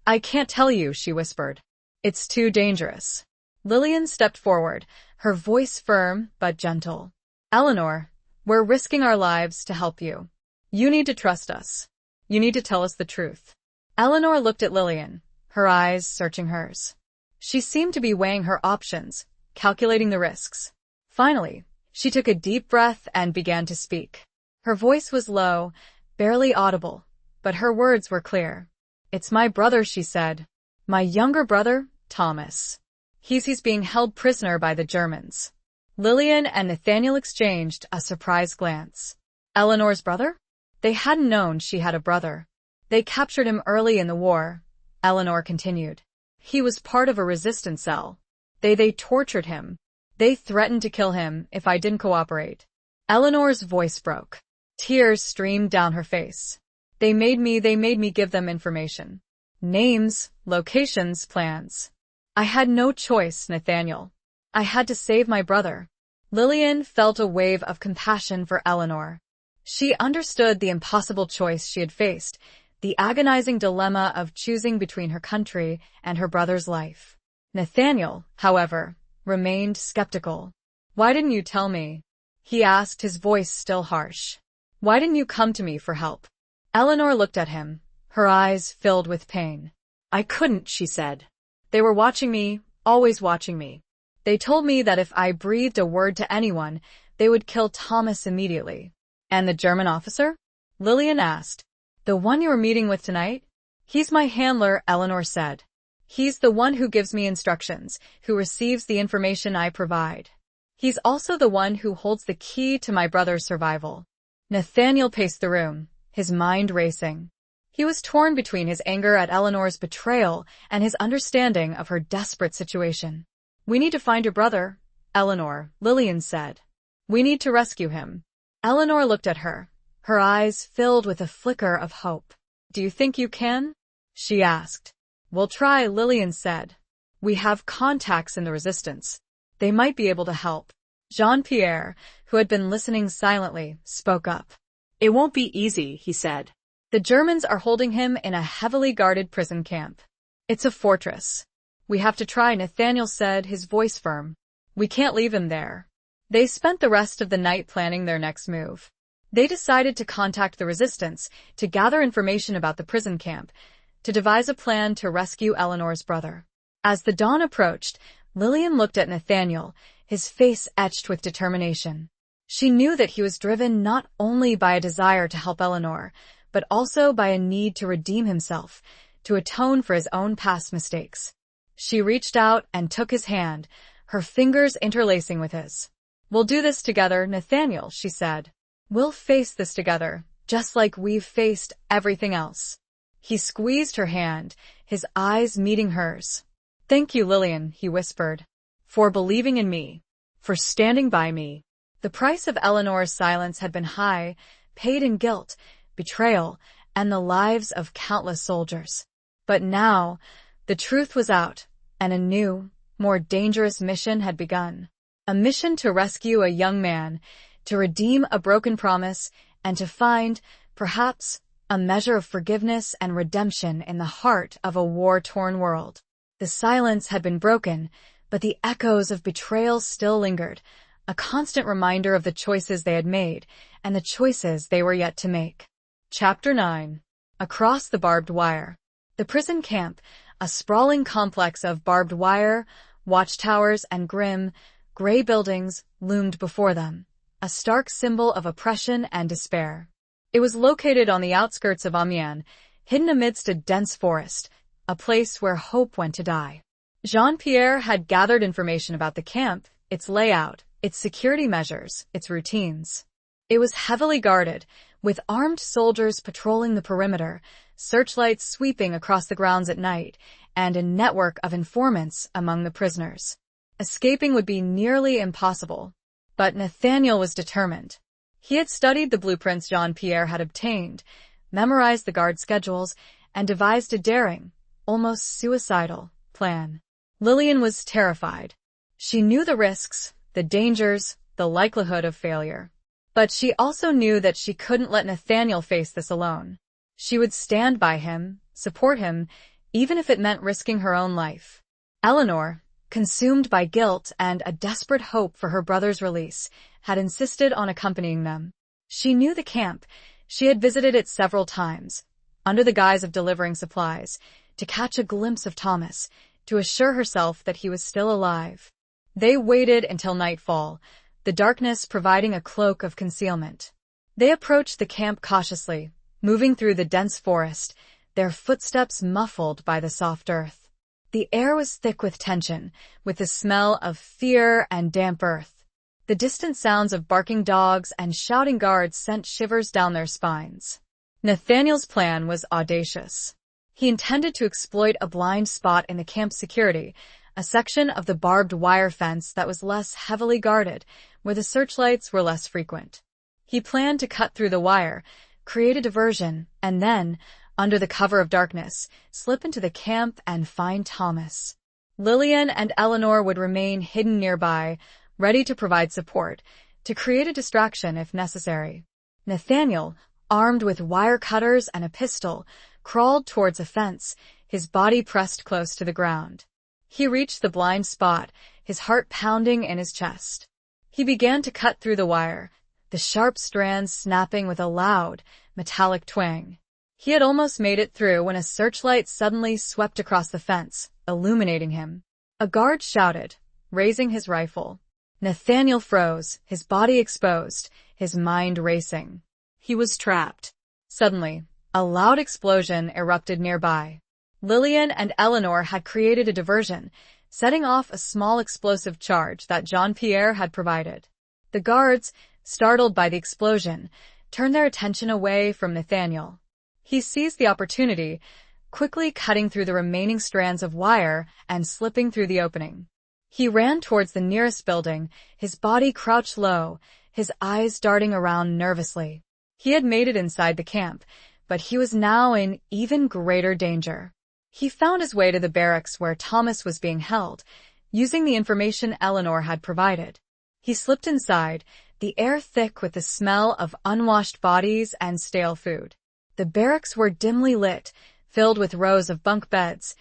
"I can't tell you," she whispered. "It's too dangerous." Lillian stepped forward, her voice firm but gentle. "Eleanor, we're risking our lives to help you. You need to trust us. You need to tell us the truth." Eleanor looked at Lillian, her eyes searching hers. She seemed to be weighing her options, calculating the risks. Finally, she took a deep breath and began to speak. Her voice was low, barely audible, but her words were clear. "It's my brother," she said. "My younger brother, Thomas. He's being held prisoner by the Germans." Lillian and Nathaniel exchanged a surprised glance. Eleanor's brother? They hadn't known she had a brother. "They captured him early in the war," Eleanor continued. "He was part of a resistance cell. They tortured him. They threatened to kill him if I didn't cooperate." Eleanor's voice broke. Tears streamed down her face. They made me give them information. Names, locations, plans. I had no choice, Nathaniel. I had to save my brother." Lillian felt a wave of compassion for Eleanor. She understood the impossible choice she had faced, the agonizing dilemma of choosing between her country and her brother's life. Nathaniel, however, remained skeptical. "Why didn't you tell me?" he asked, his voice still harsh. "Why didn't you come to me for help?" Eleanor looked at him, her eyes filled with pain. "I couldn't," she said. "They were watching me, always watching me. They told me that if I breathed a word to anyone, they would kill Thomas immediately." "And the German officer?" Lillian asked. "The one you were meeting with tonight?" "He's my handler," Eleanor said. "He's the one who gives me instructions, who receives the information I provide. He's also the one who holds the key to my brother's survival." Nathaniel paced the room, his mind racing. He was torn between his anger at Eleanor's betrayal and his understanding of her desperate situation. "We need to find your brother, Eleanor," Lillian said. "We need to rescue him." Eleanor looked at her, her eyes filled with a flicker of hope. "Do you think you can?" she asked. "We'll try," Lillian said. "We have contacts in the resistance. They might be able to help." Jean-Pierre, who had been listening silently, spoke up. "It won't be easy," he said. "The Germans are holding him in a heavily guarded prison camp. It's a fortress. We have to try," Nathaniel said, his voice firm. "We can't leave him there." They spent the rest of the night planning their next move. They decided to contact the resistance, to gather information about the prison camp, to devise a plan to rescue Eleanor's brother. As the dawn approached, Lillian looked at Nathaniel, his face etched with determination. She knew that he was driven not only by a desire to help Eleanor, but also by a need to redeem himself, to atone for his own past mistakes. She reached out and took his hand, her fingers interlacing with his. "We'll do this together, Nathaniel," she said. We'll face this together, just like we've faced everything else. He squeezed her hand, his eyes meeting hers. Thank you, Lillian, he whispered, for believing in me, for standing by me. The price of Eleanor's silence had been high, paid in guilt, betrayal, and the lives of countless soldiers. But now, the truth was out, and a new, more dangerous mission had begun. A mission to rescue a young man, to redeem a broken promise, and to find, perhaps, a measure of forgiveness and redemption in the heart of a war-torn world. The silence had been broken, but the echoes of betrayal still lingered, a constant reminder of the choices they had made and the choices they were yet to make. Chapter 9. Across the Barbed Wire. The prison camp, a sprawling complex of barbed wire, watchtowers, and grim, gray buildings, loomed before them, a stark symbol of oppression and despair. It was located on the outskirts of Amiens, hidden amidst a dense forest, a place where hope went to die. Jean-Pierre had gathered information about the camp, its layout, its security measures, its routines. It was heavily guarded, with armed soldiers patrolling the perimeter, searchlights sweeping across the grounds at night, and a network of informants among the prisoners. Escaping would be nearly impossible, but Nathaniel was determined. He had studied the blueprints Jean-Pierre had obtained, memorized the guard schedules, and devised a daring, almost suicidal, plan. Lillian was terrified. She knew the risks, the dangers, the likelihood of failure. But she also knew that she couldn't let Nathaniel face this alone. She would stand by him, support him, even if it meant risking her own life. Eleanor, consumed by guilt and a desperate hope for her brother's release, had insisted on accompanying them. She knew the camp. She had visited it several times, under the guise of delivering supplies, to catch a glimpse of Thomas, to assure herself that he was still alive. They waited until nightfall, the darkness providing a cloak of concealment. They approached the camp cautiously, moving through the dense forest, their footsteps muffled by the soft earth. The air was thick with tension, with the smell of fear and damp earth. The distant sounds of barking dogs and shouting guards sent shivers down their spines. Nathaniel's plan was audacious. He intended to exploit a blind spot in the camp's security, a section of the barbed wire fence that was less heavily guarded, where the searchlights were less frequent. He planned to cut through the wire, create a diversion, and then, under the cover of darkness, slip into the camp and find Thomas. Lillian and Eleanor would remain hidden nearby, ready to provide support, to create a distraction if necessary. Nathaniel, armed with wire cutters and a pistol, crawled towards a fence, his body pressed close to the ground. He reached the blind spot, his heart pounding in his chest. He began to cut through the wire, the sharp strands snapping with a loud, metallic twang. He had almost made it through when a searchlight suddenly swept across the fence, illuminating him. A guard shouted, raising his rifle. Nathaniel froze, his body exposed, his mind racing. He was trapped. Suddenly, a loud explosion erupted nearby. Lillian and Eleanor had created a diversion, setting off a small explosive charge that Jean-Pierre had provided. The guards, startled by the explosion, turned their attention away from Nathaniel. He seized the opportunity, quickly cutting through the remaining strands of wire and slipping through the opening. He ran towards the nearest building, his body crouched low, his eyes darting around nervously. He had made it inside the camp, but he was now in even greater danger. He found his way to the barracks where Thomas was being held, using the information Eleanor had provided. He slipped inside, the air thick with the smell of unwashed bodies and stale food. The barracks were dimly lit, filled with rows of bunk beds,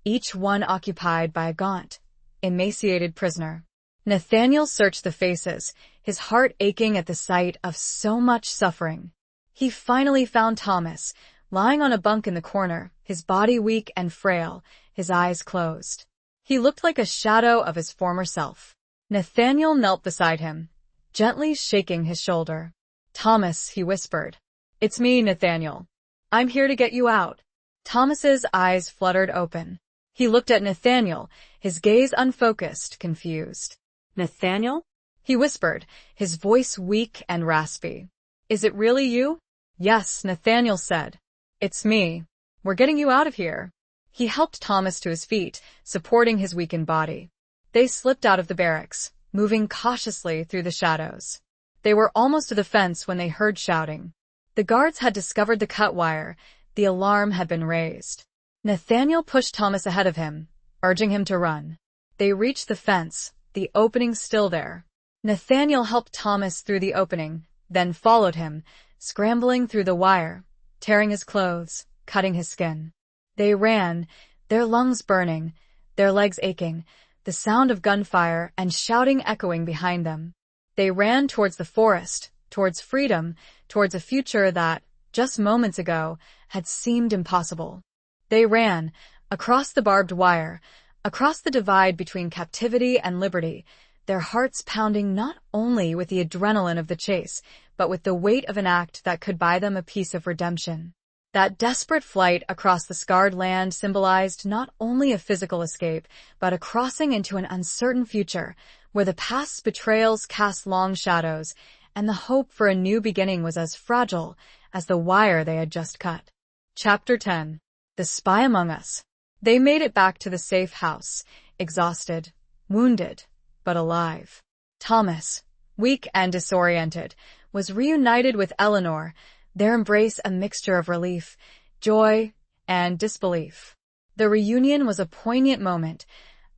each one occupied by a gaunt, emaciated prisoner. Nathaniel searched the faces, his heart aching at the sight of so much suffering. He finally found Thomas, lying on a bunk in the corner, his body weak and frail, his eyes closed. He looked like a shadow of his former self. Nathaniel knelt beside him, gently shaking his shoulder. "Thomas," he whispered. "It's me, Nathaniel. I'm here to get you out." Thomas's eyes fluttered open. He looked at Nathaniel, his gaze unfocused, confused. "Nathaniel?" he whispered, his voice weak and raspy. Is it really you? Yes, Nathaniel said. It's me. We're getting you out of here. He helped Thomas to his feet, supporting his weakened body. They slipped out of the barracks, moving cautiously through the shadows. They were almost to the fence when they heard shouting. The guards had discovered the cut wire. The alarm had been raised. Nathaniel pushed Thomas ahead of him, urging him to run. They reached the fence, the opening still there. Nathaniel helped Thomas through the opening, then followed him, scrambling through the wire, tearing his clothes, cutting his skin. They ran, their lungs burning, their legs aching, the sound of gunfire and shouting echoing behind them. They ran towards the forest, towards freedom, towards a future that, just moments ago, had seemed impossible. They ran, across the barbed wire, across the divide between captivity and liberty, their hearts pounding not only with the adrenaline of the chase, but with the weight of an act that could buy them a piece of redemption. That desperate flight across the scarred land symbolized not only a physical escape, but a crossing into an uncertain future, where the past's betrayals cast long shadows, and the hope for a new beginning was as fragile as the wire they had just cut. Chapter 10. The Spy Among Us. They made it back to the safe house, exhausted, wounded, but alive. Thomas, weak and disoriented, was reunited with Eleanor, their embrace a mixture of relief, joy, and disbelief. The reunion was a poignant moment,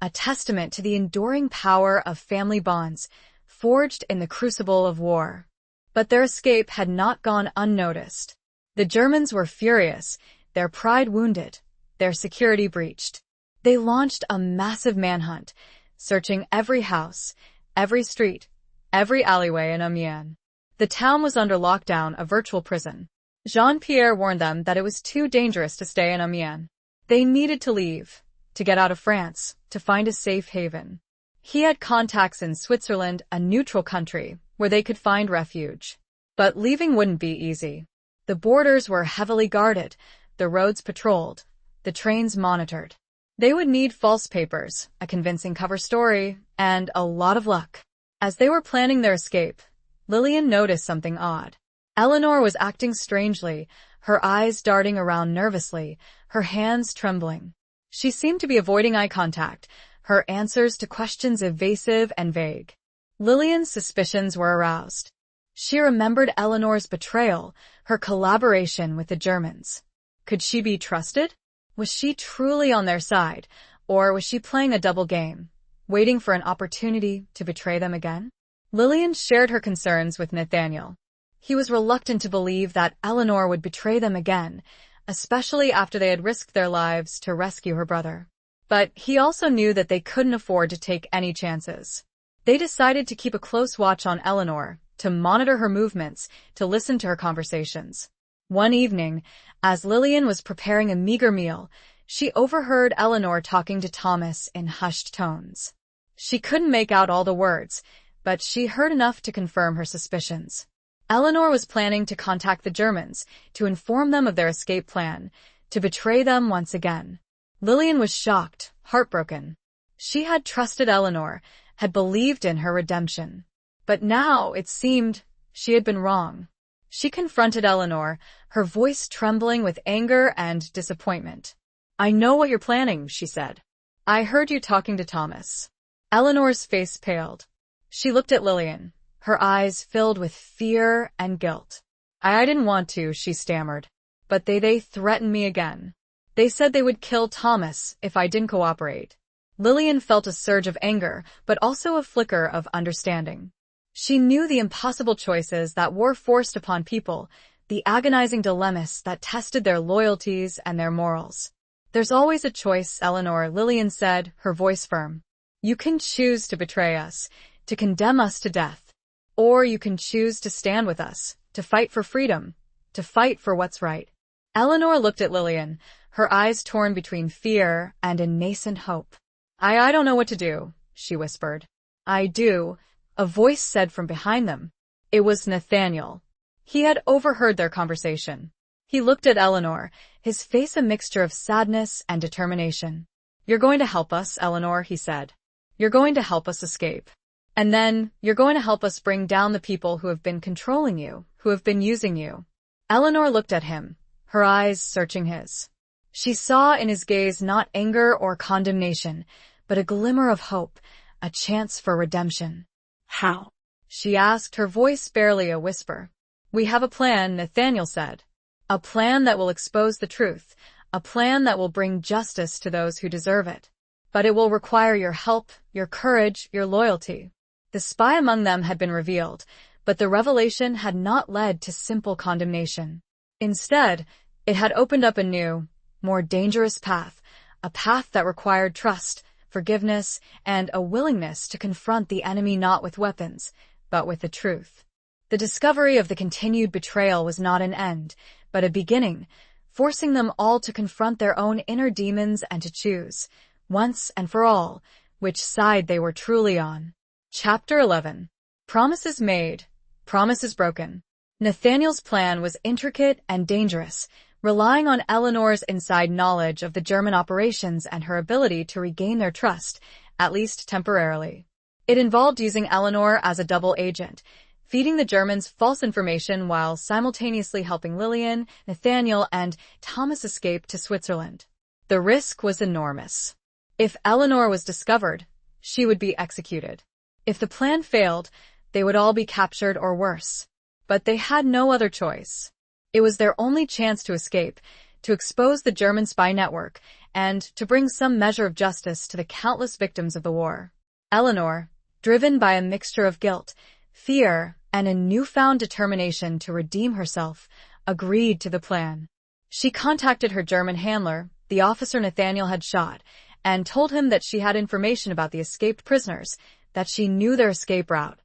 a testament to the enduring power of family bonds, forged in the crucible of war. But their escape had not gone unnoticed. The Germans were furious, their pride wounded, their security breached. They launched a massive manhunt, searching every house, every street, every alleyway in Amiens. The town was under lockdown, a virtual prison. Jean-Pierre warned them that it was too dangerous to stay in Amiens. They needed to leave, to get out of France, to find a safe haven. He had contacts in Switzerland, a neutral country, where they could find refuge. But leaving wouldn't be easy. The borders were heavily guarded, the roads patrolled, the trains monitored. They would need false papers, a convincing cover story, and a lot of luck. As they were planning their escape, Lillian noticed something odd. Eleanor was acting strangely, her eyes darting around nervously, her hands trembling. She seemed to be avoiding eye contact, her answers to questions evasive and vague. Lillian's suspicions were aroused. She remembered Eleanor's betrayal, her collaboration with the Germans. Could she be trusted? Was she truly on their side, or was she playing a double game, waiting for an opportunity to betray them again? Lillian shared her concerns with Nathaniel. He was reluctant to believe that Eleanor would betray them again, especially after they had risked their lives to rescue her brother. But he also knew that they couldn't afford to take any chances. They decided to keep a close watch on Eleanor, to monitor her movements, to listen to her conversations. One evening, as Lillian was preparing a meager meal, she overheard Eleanor talking to Thomas in hushed tones. She couldn't make out all the words, but she heard enough to confirm her suspicions. Eleanor was planning to contact the Germans, to inform them of their escape plan, to betray them once again. Lillian was shocked, heartbroken. She had trusted Eleanor, had believed in her redemption. But now, it seemed, she had been wrong. She confronted Eleanor, her voice trembling with anger and disappointment. "I know what you're planning," she said. "I heard you talking to Thomas." Eleanor's face paled. She looked at Lillian, her eyes filled with fear and guilt. I didn't want to," she stammered. "But they threatened me again. They said they would kill Thomas if I didn't cooperate." Lillian felt a surge of anger, but also a flicker of understanding. She knew the impossible choices that war forced upon people, the agonizing dilemmas that tested their loyalties and their morals. "There's always a choice, Eleanor," Lillian said, her voice firm. "You can choose to betray us, to condemn us to death. Or you can choose to stand with us, to fight for freedom, to fight for what's right." Eleanor looked at Lillian, her eyes torn between fear and a nascent hope. I don't know what to do," she whispered. "I do," a voice said from behind them. It was Nathaniel. He had overheard their conversation. He looked at Eleanor, his face a mixture of sadness and determination. "You're going to help us, Eleanor," he said. "You're going to help us escape. And then, you're going to help us bring down the people who have been controlling you, who have been using you." Eleanor looked at him, her eyes searching his. She saw in his gaze not anger or condemnation, but a glimmer of hope, a chance for redemption. "How?" she asked, her voice barely a whisper. "We have a plan," Nathaniel said. "A plan that will expose the truth, a plan that will bring justice to those who deserve it. But it will require your help, your courage, your loyalty." The spy among them had been revealed, but the revelation had not led to simple condemnation. Instead, it had opened up a new, more dangerous path, a path that required trust, forgiveness, and a willingness to confront the enemy not with weapons, but with the truth. The discovery of the continued betrayal was not an end, but a beginning, forcing them all to confront their own inner demons and to choose, once and for all, which side they were truly on. Chapter 11. Promises Made, Promises Broken. Nathaniel's plan was intricate and dangerous, relying on Eleanor's inside knowledge of the German operations and her ability to regain their trust, at least temporarily. It involved using Eleanor as a double agent, feeding the Germans false information while simultaneously helping Lillian, Nathaniel, and Thomas escape to Switzerland. The risk was enormous. If Eleanor was discovered, she would be executed. If the plan failed, they would all be captured or worse. But they had no other choice. It was their only chance to escape, to expose the German spy network, and to bring some measure of justice to the countless victims of the war. Eleanor, driven by a mixture of guilt, fear, and a newfound determination to redeem herself, agreed to the plan. She contacted her German handler, the officer Nathaniel had shot, and told him that she had information about the escaped prisoners, that she knew their escape route.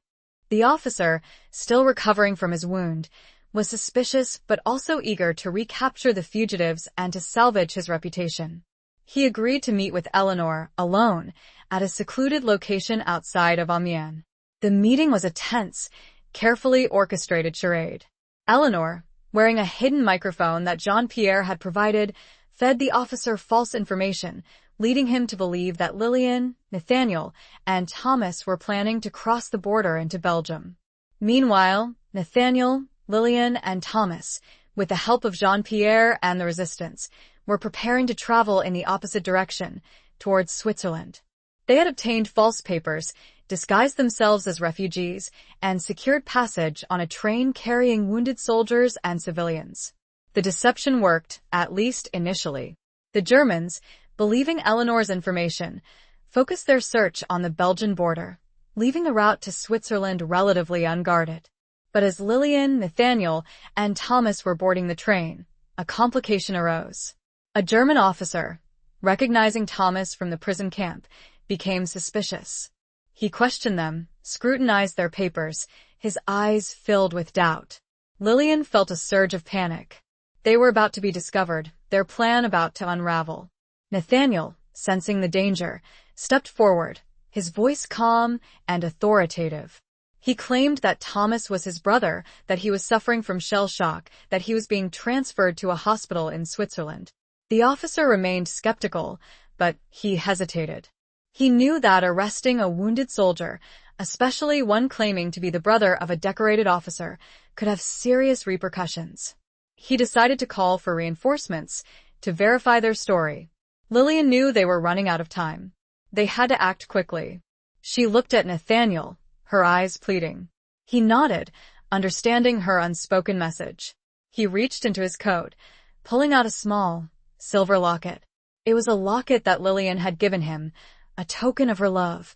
The officer, still recovering from his wound, was suspicious but also eager to recapture the fugitives and to salvage his reputation. He agreed to meet with Eleanor, alone, at a secluded location outside of Amiens. The meeting was a tense, carefully orchestrated charade. Eleanor, wearing a hidden microphone that Jean-Pierre had provided, fed the officer false information, leading him to believe that Lillian, Nathaniel, and Thomas were planning to cross the border into Belgium. Meanwhile, Nathaniel, Lillian, and Thomas, with the help of Jean-Pierre and the resistance, were preparing to travel in the opposite direction, towards Switzerland. They had obtained false papers, disguised themselves as refugees, and secured passage on a train carrying wounded soldiers and civilians. The deception worked, at least initially. The Germans, believing Eleanor's information, focused their search on the Belgian border, leaving the route to Switzerland relatively unguarded. But as Lillian, Nathaniel, and Thomas were boarding the train, a complication arose. A German officer, recognizing Thomas from the prison camp, became suspicious. He questioned them, scrutinized their papers, his eyes filled with doubt. Lillian felt a surge of panic. They were about to be discovered, their plan about to unravel. Nathaniel, sensing the danger, stepped forward, his voice calm and authoritative. He claimed that Thomas was his brother, that he was suffering from shell shock, that he was being transferred to a hospital in Switzerland. The officer remained skeptical, but he hesitated. He knew that arresting a wounded soldier, especially one claiming to be the brother of a decorated officer, could have serious repercussions. He decided to call for reinforcements to verify their story. Lillian knew they were running out of time. They had to act quickly. She looked at Nathaniel, her eyes pleading. He nodded, understanding her unspoken message. He reached into his coat, pulling out a small, silver locket. It was a locket that Lillian had given him, a token of her love,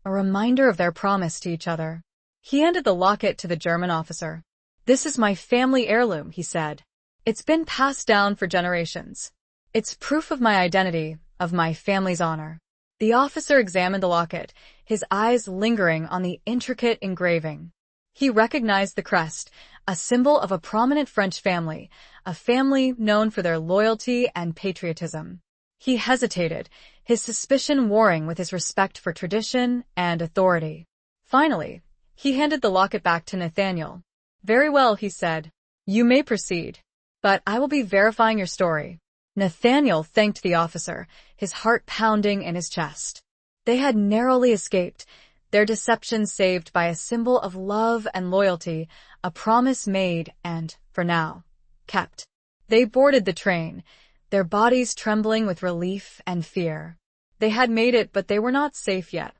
a reminder of their promise to each other. He handed the locket to the German officer. "This is my family heirloom," he said. "It's been passed down for generations. It's proof of my identity, of my family's honor." The officer examined the locket, his eyes lingering on the intricate engraving. He recognized the crest, a symbol of a prominent French family, a family known for their loyalty and patriotism. He hesitated, his suspicion warring with his respect for tradition and authority. Finally, he handed the locket back to Nathaniel. "Very well," he said. "You may proceed. But I will be verifying your story." Nathaniel thanked the officer, his heart pounding in his chest. They had narrowly escaped, Their deception saved by a symbol of love and loyalty, a promise made and, for now, kept. They boarded the train, their bodies trembling with relief and fear. They had made it, but they were not safe yet.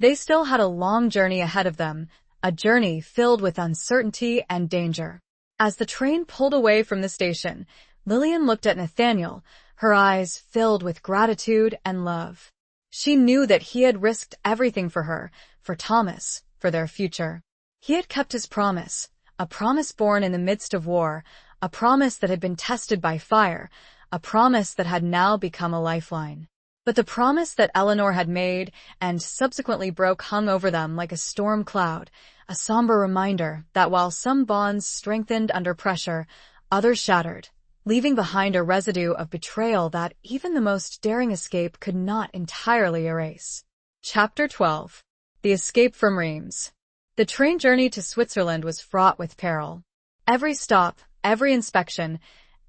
They still had a long journey ahead of them, a journey filled with uncertainty and danger. As the train pulled away from the station, Lillian looked at Nathaniel, her eyes filled with gratitude and love. She knew that he had risked everything for her, for Thomas, for their future. He had kept his promise, a promise born in the midst of war, a promise that had been tested by fire, a promise that had now become a lifeline. But the promise that Eleanor had made and subsequently broke hung over them like a storm cloud, a somber reminder that while some bonds strengthened under pressure, others shattered, leaving behind a residue of betrayal that even the most daring escape could not entirely erase. Chapter 12. The Escape from Reims. The train journey to Switzerland was fraught with peril. Every stop, every inspection,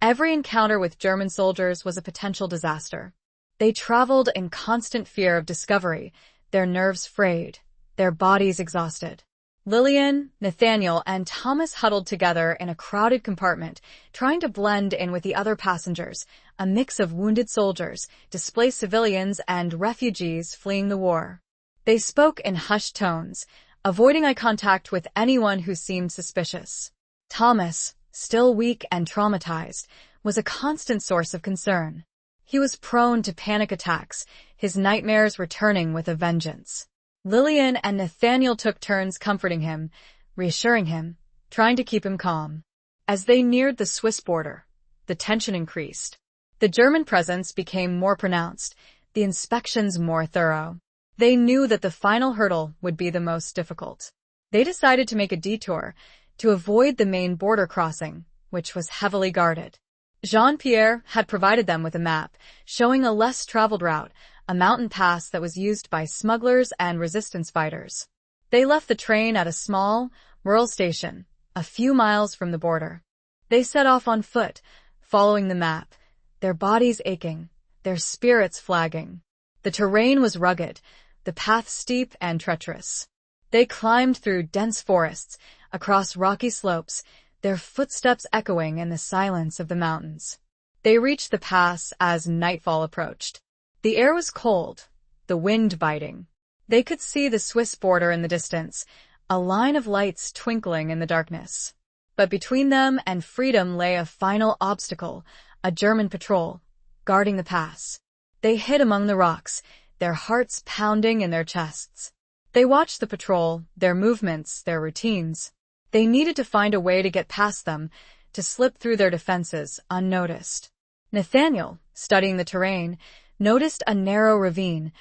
every encounter with German soldiers was a potential disaster. They traveled in constant fear of discovery, their nerves frayed, their bodies exhausted. Lillian, Nathaniel, and Thomas huddled together in a crowded compartment, trying to blend in with the other passengers, a mix of wounded soldiers, displaced civilians, and refugees fleeing the war. They spoke in hushed tones, avoiding eye contact with anyone who seemed suspicious. Thomas, still weak and traumatized, was a constant source of concern. He was prone to panic attacks, his nightmares returning with a vengeance. Lillian and Nathaniel took turns comforting him, reassuring him, trying to keep him calm. As they neared the Swiss border, the tension increased. The German presence became more pronounced, the inspections more thorough. They knew that the final hurdle would be the most difficult. They decided to make a detour, to avoid the main border crossing, which was heavily guarded. Jean-Pierre had provided them with a map, showing a less traveled route, a mountain pass that was used by smugglers and resistance fighters. They left the train at a small, rural station, a few miles from the border. They set off on foot, following the map, their bodies aching, their spirits flagging. The terrain was rugged, the path steep and treacherous. They climbed through dense forests, across rocky slopes, their footsteps echoing in the silence of the mountains. They reached the pass as nightfall approached. The air was cold, the wind biting. They could see the Swiss border in the distance, a line of lights twinkling in the darkness. But between them and freedom lay a final obstacle, a German patrol, guarding the pass. They hid among the rocks, their hearts pounding in their chests. They watched the patrol, their movements, their routines. They needed to find a way to get past them, to slip through their defenses unnoticed. Nathaniel, studying the terrain, noticed a narrow ravine,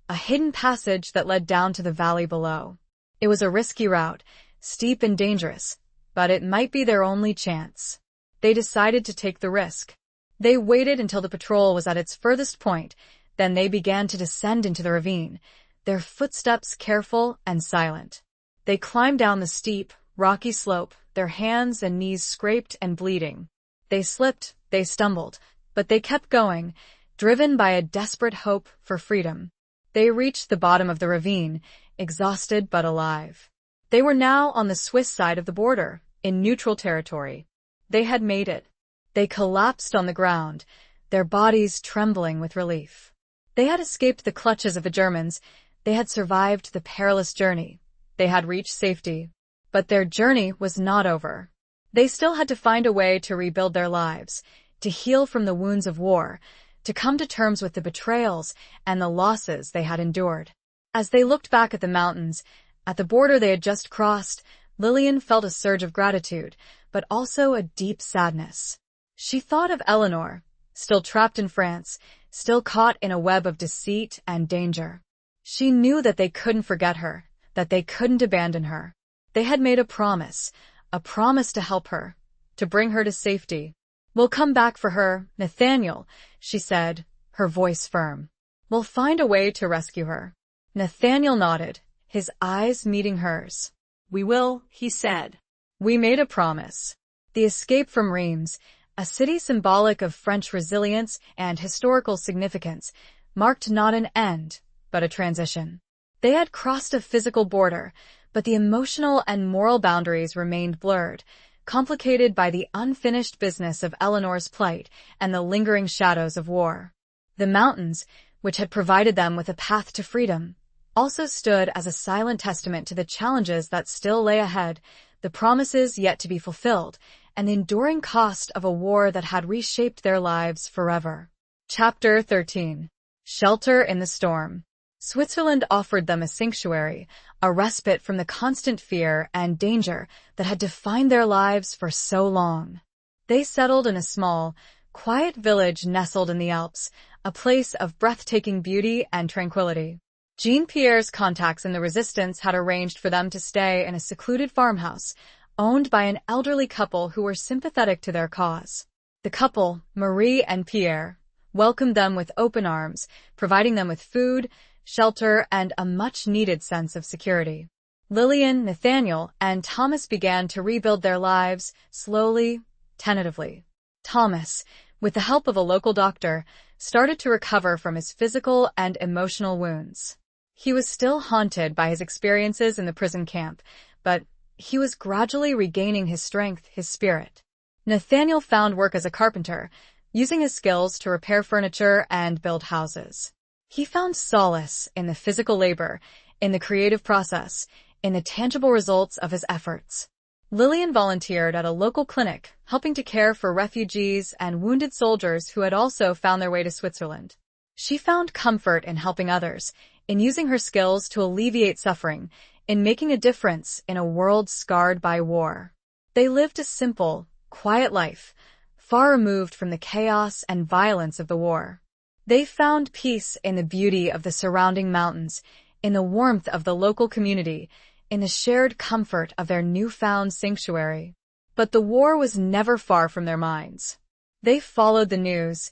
a hidden passage that led down to the valley below. It was a risky route, steep and dangerous, but it might be their only chance. They decided to take the risk. They waited until the patrol was at its furthest point, then they began to descend into the ravine, their footsteps careful and silent. They climbed down the steep, rocky slope, their hands and knees scraped and bleeding. They slipped, they stumbled, but they kept going, driven by a desperate hope for freedom. They reached the bottom of the ravine, exhausted but alive. They were now on the Swiss side of the border, in neutral territory. They had made it. They collapsed on the ground, their bodies trembling with relief. They had escaped the clutches of the Germans. They had survived the perilous journey. They had reached safety. But their journey was not over. They still had to find a way to rebuild their lives, to heal from the wounds of war, to come to terms with the betrayals and the losses they had endured. As they looked back at the mountains, at the border they had just crossed, Lillian felt a surge of gratitude, but also a deep sadness. She thought of Eleanor, still trapped in France, still caught in a web of deceit and danger. She knew that they couldn't forget her, that they couldn't abandon her. They had made a promise to help her, to bring her to safety. "We'll come back for her, Nathaniel," she said, her voice firm. "We'll find a way to rescue her." Nathaniel nodded, his eyes meeting hers. "We will," he said. "We made a promise." The escape from Reims, a city symbolic of French resilience and historical significance, marked not an end, but a transition. They had crossed a physical border, but the emotional and moral boundaries remained blurred, complicated by the unfinished business of Eleanor's plight and the lingering shadows of war. The mountains, which had provided them with a path to freedom, also stood as a silent testament to the challenges that still lay ahead, the promises yet to be fulfilled, and the enduring cost of a war that had reshaped their lives forever. Chapter 13. Shelter in the Storm. Switzerland offered them a sanctuary, a respite from the constant fear and danger that had defined their lives for so long. They settled in a small, quiet village nestled in the Alps, a place of breathtaking beauty and tranquility. Jean-Pierre's contacts in the resistance had arranged for them to stay in a secluded farmhouse, owned by an elderly couple who were sympathetic to their cause. The couple, Marie and Pierre, welcomed them with open arms, providing them with food, shelter, and a much-needed sense of security. Lillian, Nathaniel, and Thomas began to rebuild their lives, slowly, tentatively. Thomas, with the help of a local doctor, started to recover from his physical and emotional wounds. He was still haunted by his experiences in the prison camp, but he was gradually regaining his strength, his spirit. Nathaniel found work as a carpenter, using his skills to repair furniture and build houses. He found solace in the physical labor, in the creative process, in the tangible results of his efforts. Lillian volunteered at a local clinic, helping to care for refugees and wounded soldiers who had also found their way to Switzerland. She found comfort in helping others, in using her skills to alleviate suffering, in making a difference in a world scarred by war. They lived a simple, quiet life, far removed from the chaos and violence of the war. They found peace in the beauty of the surrounding mountains, in the warmth of the local community, in the shared comfort of their newfound sanctuary. But the war was never far from their minds. They followed the news,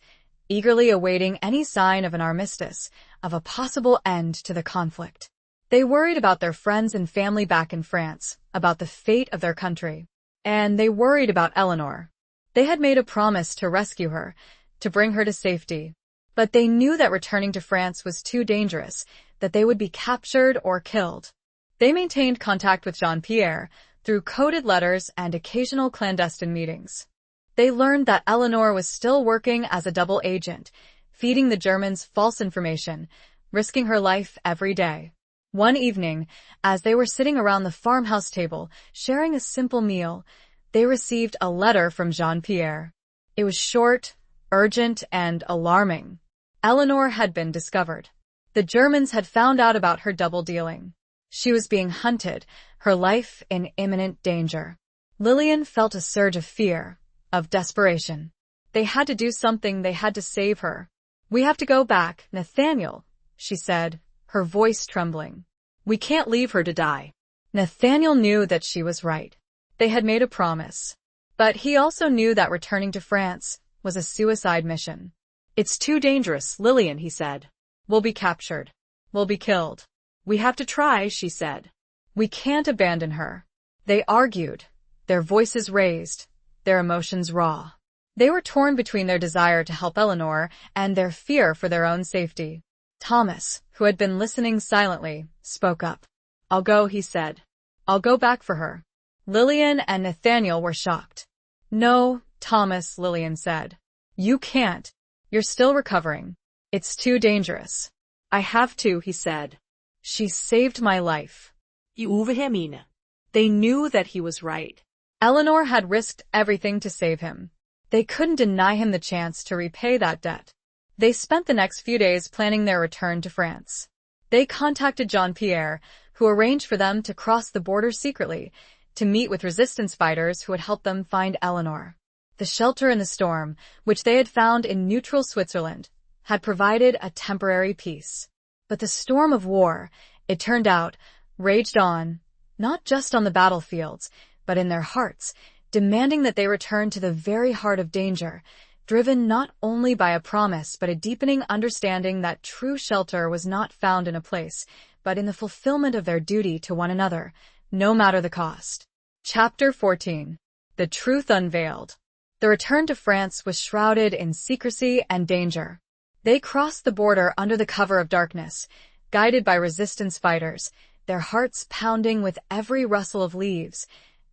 eagerly awaiting any sign of an armistice, of a possible end to the conflict. They worried about their friends and family back in France, about the fate of their country. And they worried about Eleanor. They had made a promise to rescue her, to bring her to safety. But they knew that returning to France was too dangerous, that they would be captured or killed. They maintained contact with Jean-Pierre through coded letters and occasional clandestine meetings. They learned that Eleanor was still working as a double agent, feeding the Germans false information, risking her life every day. One evening, as they were sitting around the farmhouse table, sharing a simple meal, they received a letter from Jean-Pierre. It was short, urgent, and alarming. Eleanor had been discovered. The Germans had found out about her double dealing. She was being hunted, her life in imminent danger. Lillian felt a surge of fear, of desperation. They had to do something, they had to save her. "We have to go back, Nathaniel," she said, her voice trembling. "We can't leave her to die." Nathaniel knew that she was right. They had made a promise. But he also knew that returning to France was a suicide mission. "It's too dangerous, Lillian," he said. "We'll be captured. We'll be killed." "We have to try," she said. "We can't abandon her." They argued, their voices raised, their emotions raw. They were torn between their desire to help Eleanor and their fear for their own safety. Thomas, who had been listening silently, spoke up. "I'll go," he said. "I'll go back for her." Lillian and Nathaniel were shocked. "No, Thomas," Lillian said. "You can't. You're still recovering. It's too dangerous." "I have to," he said. "She saved my life." They knew that he was right. Eleanor had risked everything to save him. They couldn't deny him the chance to repay that debt. They spent the next few days planning their return to France. They contacted Jean-Pierre, who arranged for them to cross the border secretly, to meet with resistance fighters who would help them find Eleanor. The shelter in the storm, which they had found in neutral Switzerland, had provided a temporary peace. But the storm of war, it turned out, raged on, not just on the battlefields, but in their hearts, demanding that they return to the very heart of danger, driven not only by a promise but a deepening understanding that true shelter was not found in a place, but in the fulfillment of their duty to one another, no matter the cost. Chapter 14. The Truth Unveiled. The return to France was shrouded in secrecy and danger. They crossed the border under the cover of darkness, guided by resistance fighters, their hearts pounding with every rustle of leaves,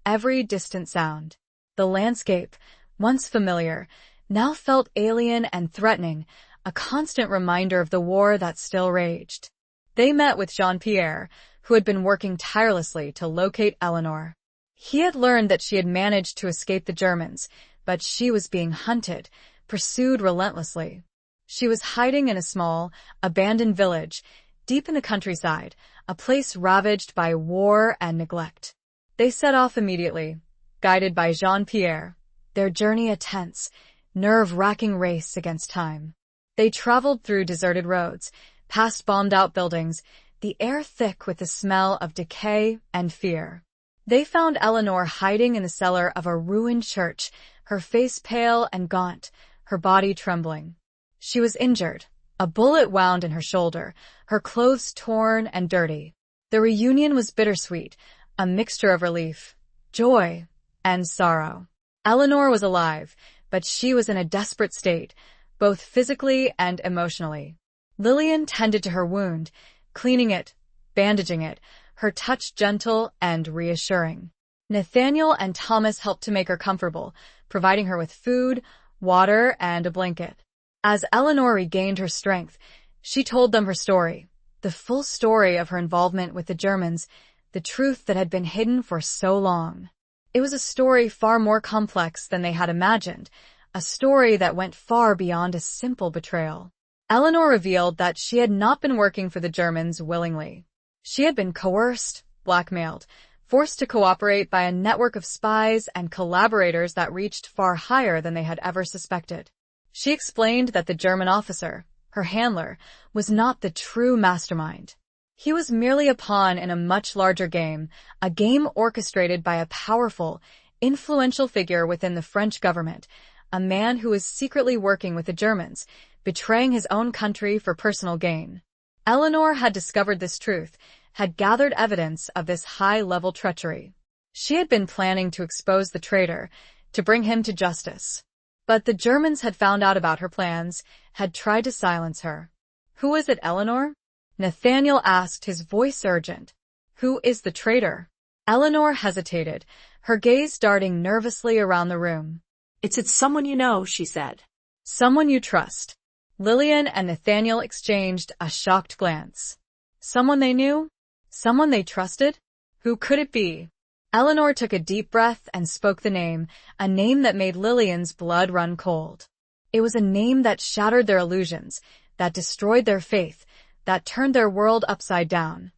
every distant sound. The landscape, once familiar, now felt alien and threatening, a constant reminder of the war that still raged. They met with Jean-Pierre, who had been working tirelessly to locate Eleanor. He had learned that she had managed to escape the Germans, but she was being hunted, pursued relentlessly. She was hiding in a small, abandoned village, deep in the countryside, a place ravaged by war and neglect. They set off immediately, guided by Jean-Pierre, their journey a tense, nerve-wracking race against time. They traveled through deserted roads, past bombed-out buildings, the air thick with the smell of decay and fear. They found Eleanor hiding in the cellar of a ruined church, her face pale and gaunt, her body trembling. She was injured, a bullet wound in her shoulder, her clothes torn and dirty. The reunion was bittersweet, a mixture of relief, joy, and sorrow. Eleanor was alive, but she was in a desperate state, both physically and emotionally. Lillian tended to her wound, cleaning it, bandaging it, her touch gentle and reassuring. Nathaniel and Thomas helped to make her comfortable, providing her with food, water, and a blanket. As Eleanor regained her strength, she told them her story, the full story of her involvement with the Germans, the truth that had been hidden for so long. It was a story far more complex than they had imagined, a story that went far beyond a simple betrayal. Eleanor revealed that she had not been working for the Germans willingly. She had been coerced, blackmailed, forced to cooperate by a network of spies and collaborators that reached far higher than they had ever suspected. She explained that the German officer, her handler, was not the true mastermind. He was merely a pawn in a much larger game, a game orchestrated by a powerful, influential figure within the French government, a man who was secretly working with the Germans, betraying his own country for personal gain. Eleanor had discovered this truth, had gathered evidence of this high-level treachery. She had been planning to expose the traitor, to bring him to justice. But the Germans had found out about her plans, had tried to silence her. "Who is it, Eleanor?" Nathaniel asked, his voice urgent. "Who is the traitor?" Eleanor hesitated, her gaze darting nervously around the room. It's someone you know," she said. "Someone you trust." Lillian and Nathaniel exchanged a shocked glance. Someone they knew? Someone they trusted? Who could it be? Eleanor took a deep breath and spoke the name, a name that made Lillian's blood run cold. It was a name that shattered their illusions, that destroyed their faith, that turned their world upside down.